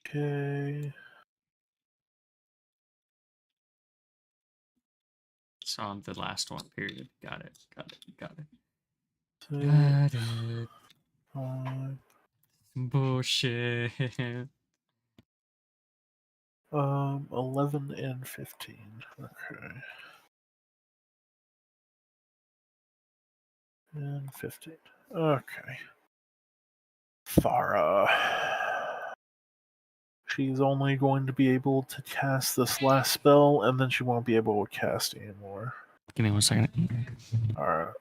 Speaker 2: Okay.
Speaker 1: So I'm the last one, period. Got it.
Speaker 2: Six,
Speaker 1: Got it.
Speaker 2: 5.
Speaker 1: Bullshit.
Speaker 2: 11 and 15. Okay. And 15. Okay. Farah. She's only going to be able to cast this last spell, and then she won't be able to cast anymore.
Speaker 1: Give me 1 second.
Speaker 2: Alright.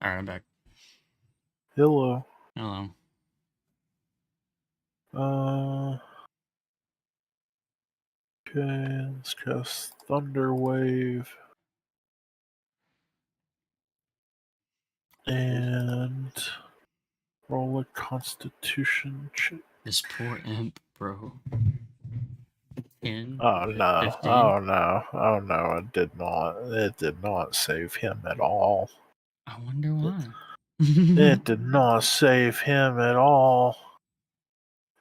Speaker 1: Alright, I'm back.
Speaker 2: Hello.
Speaker 1: Hello.
Speaker 2: Okay, let's cast Thunder Wave. And roll a Constitution check.
Speaker 1: This poor imp, bro. 10,
Speaker 2: Oh no!
Speaker 1: 15.
Speaker 2: Oh no! Oh no! It did not. It did not save him at all.
Speaker 1: I wonder why.
Speaker 2: It did not save him at all.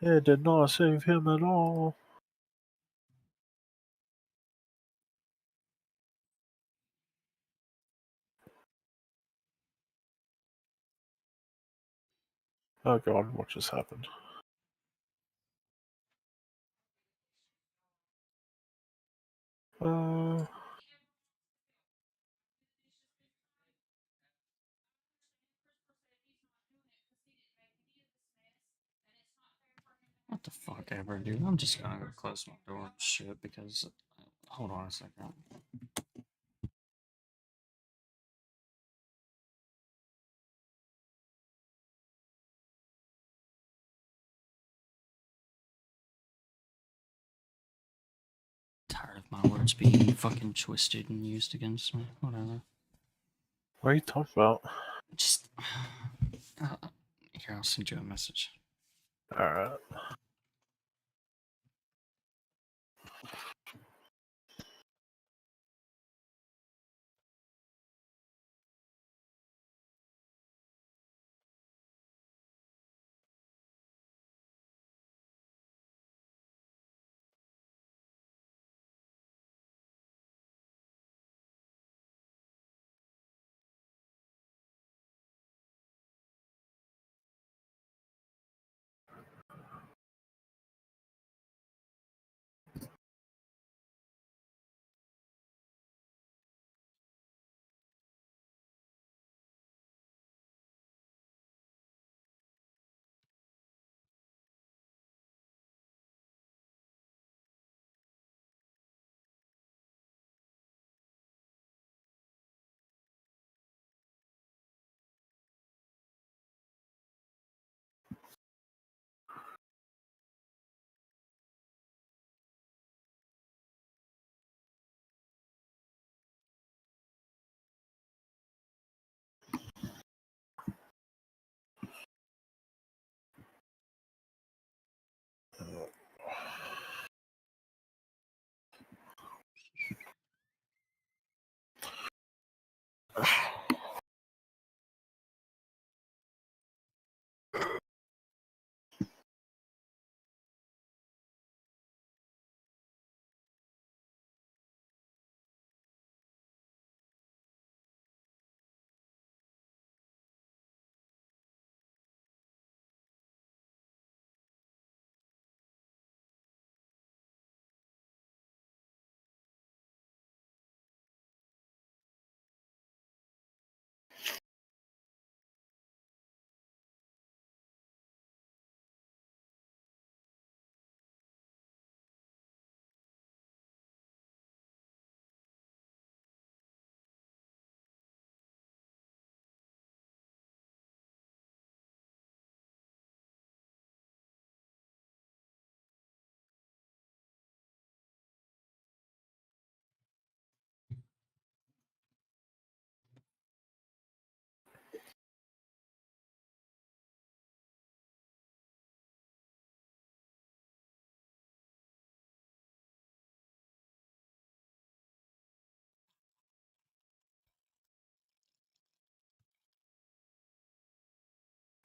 Speaker 2: It did not save him at all. Oh god, what just happened?
Speaker 1: What the fuck ever, dude? I'm just gonna go close my door and shit because. Hold on a second. Tired of my words being fucking twisted and used against me. Whatever.
Speaker 2: What are you talking about?
Speaker 1: Just. Here, I'll send you a message.
Speaker 2: Alright.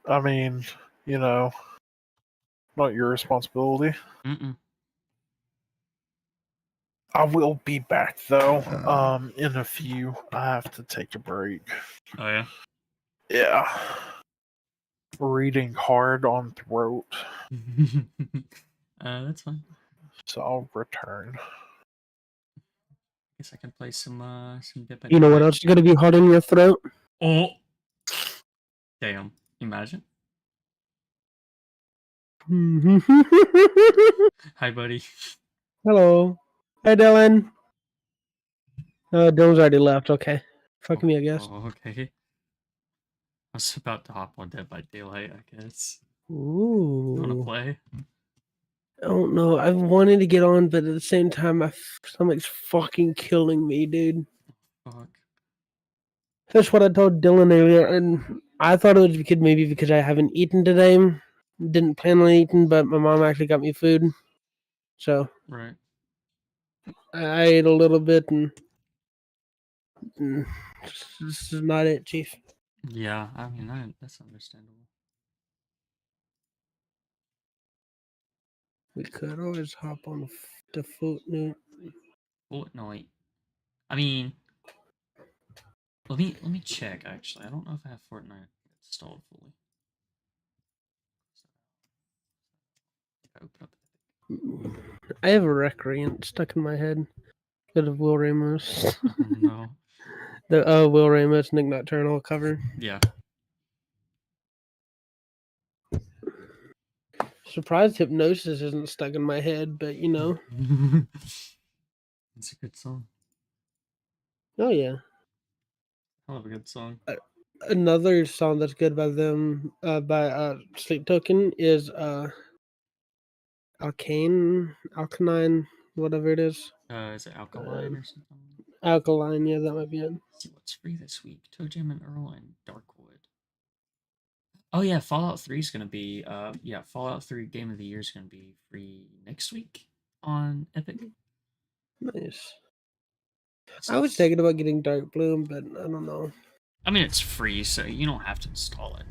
Speaker 2: I mean, you know, not your responsibility.
Speaker 1: Mm-mm.
Speaker 2: I will be back though. In a few. I have to take a break.
Speaker 1: Oh, yeah?
Speaker 2: Yeah. Reading hard on throat.
Speaker 1: That's fine.
Speaker 2: So I'll return.
Speaker 1: Guess I can play some dip.
Speaker 4: You know what else is gonna be hard in your throat?
Speaker 1: Oh! Damn. Imagine. Hi, buddy.
Speaker 4: Hello. Hi, Dylan. Dylan's already left. Okay. Fuck me, I guess.
Speaker 1: Oh, okay. was about to hop on Dead by Daylight, I guess.
Speaker 4: Ooh.
Speaker 1: You want to play?
Speaker 4: I don't know. I've wanted to get on, but at the same time, my stomach's fucking killing me, dude.
Speaker 1: Fuck.
Speaker 4: That's what I told Dylan earlier, and I thought it was maybe because I haven't eaten today. Didn't plan on eating, but my mom actually got me food, so
Speaker 1: Right.
Speaker 4: I ate a little bit, and this is not it, Chief.
Speaker 1: Yeah, I mean, that's understandable.
Speaker 4: We could always hop on the footnote.
Speaker 1: Fortnite. I mean, let me check. Actually, I don't know if I have Fortnite installed fully. Open up.
Speaker 4: I have a recreant stuck in my head. Bit of Will Ramos.
Speaker 1: Oh no.
Speaker 4: The Will Ramos Nick Nocturnal cover.
Speaker 1: Yeah.
Speaker 4: Surprised Hypnosis isn't stuck in my head, but you know.
Speaker 1: It's a good song.
Speaker 4: Oh yeah.
Speaker 1: I love a good song.
Speaker 4: Another song that's good by them, by Sleep Token, is Alkaline, whatever it is.
Speaker 1: Is it Alkaline or something?
Speaker 4: Alkaline, yeah, that might be it.
Speaker 1: Let's see what's free this week. Toe Jam and Earl and Darkwood. Oh yeah, Fallout 3 is gonna be Fallout 3 Game of the Year is gonna be free next week on Epic.
Speaker 4: Nice.
Speaker 1: So
Speaker 4: I was thinking about getting Dark Bloom, but I don't know.
Speaker 1: I mean, it's free, so you don't have to install it.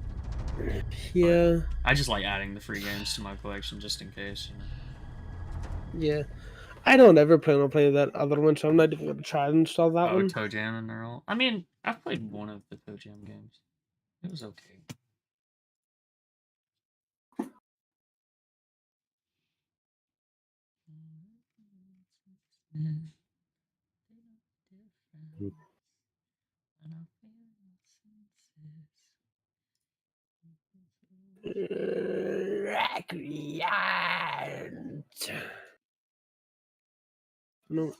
Speaker 4: Yeah.
Speaker 1: I just like adding the free games to my collection just in case.
Speaker 4: Yeah. I don't ever plan on playing that other one, so I'm not even going to try to install that one.
Speaker 1: Toe Jam and Earl. I mean, I've played one of the Toe Jam games. It was okay.
Speaker 4: No.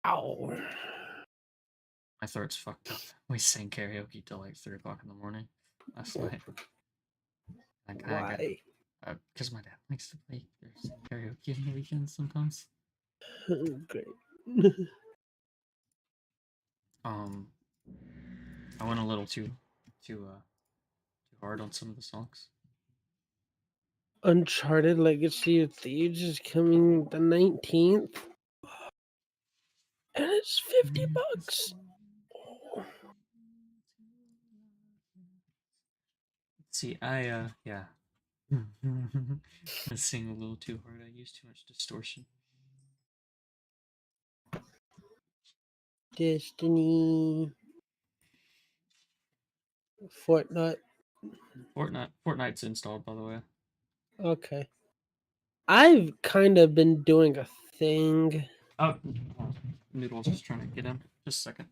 Speaker 4: Ow.
Speaker 1: My throat's fucked up. We sang karaoke till like 3 o'clock in the morning last night.
Speaker 4: Why?
Speaker 1: Because my dad likes to play karaoke on the weekends sometimes.
Speaker 4: Great.
Speaker 1: I went a little too hard on some of the songs.
Speaker 4: Uncharted Legacy of Thieves is coming the 19th. And it's $50.
Speaker 1: See, yeah. I sing a little too hard. I use too much distortion.
Speaker 4: Destiny.
Speaker 1: Fortnite's installed, by the way.
Speaker 4: Okay. I've kind of been doing a thing.
Speaker 1: Oh, Noodle's just trying to get in. Just a second.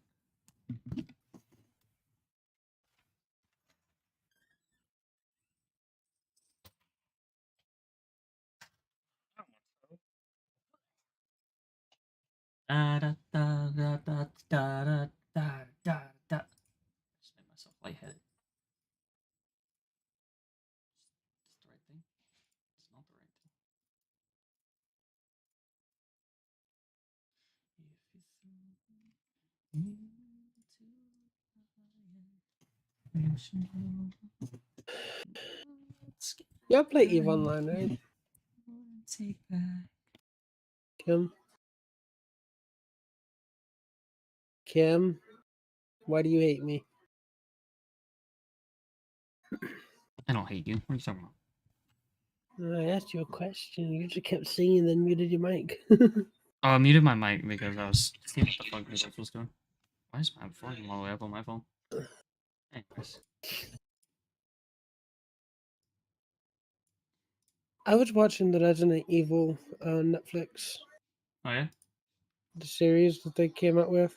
Speaker 1: Da da da da da da da da da. Just made myself lightheaded. Is the right thing? It's not the right thing.
Speaker 4: Y'all play EVE Online, right? Kim, why do you hate me?
Speaker 1: I don't hate you. What are you talking about?
Speaker 4: I asked you a question. You just kept singing, then muted your mic.
Speaker 1: Oh, I muted my mic because I was seeing what the fuck Noodles was doing. Why is my volume all the way up on my phone? Anyways.
Speaker 4: I was watching the Resident Evil on Netflix.
Speaker 1: Oh yeah?
Speaker 4: The series that they came out with.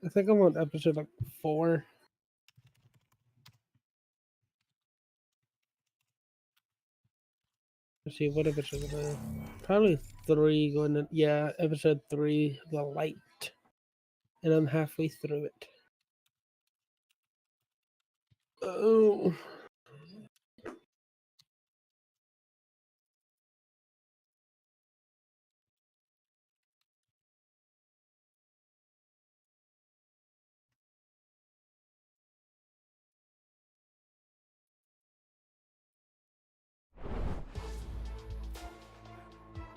Speaker 4: I think I'm on episode like 4. Let's see, what episode am I on? Probably 3 going in. Yeah, episode 3, The Light. And I'm halfway through it. Oh.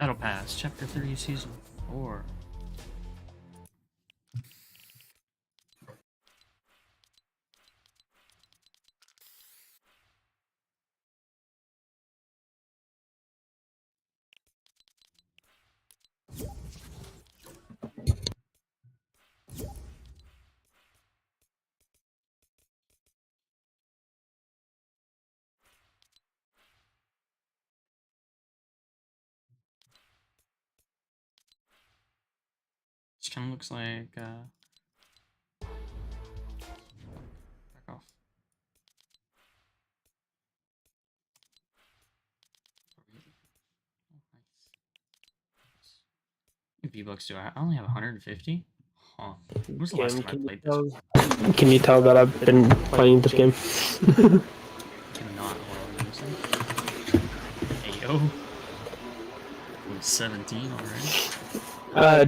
Speaker 1: That'll pass. Chapter 3, Season 4. This kind of looks like, back off. V-Bucks do I only have 150? Huh. When was the last time I played this?
Speaker 4: Can you tell that I've been playing this game?
Speaker 1: Cannot. Hold on, hey, yo. 17 already?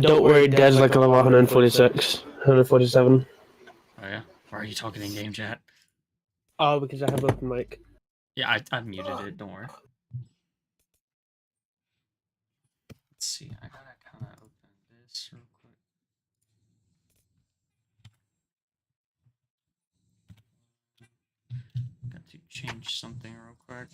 Speaker 4: Don't worry, Dad's like level 146, 147.
Speaker 1: Oh yeah? Or are you talking in game chat?
Speaker 4: Oh, because I have open mic.
Speaker 1: Yeah, I muted it, don't worry. Let's see, I gotta kinda open this real quick. Got to change something real quick.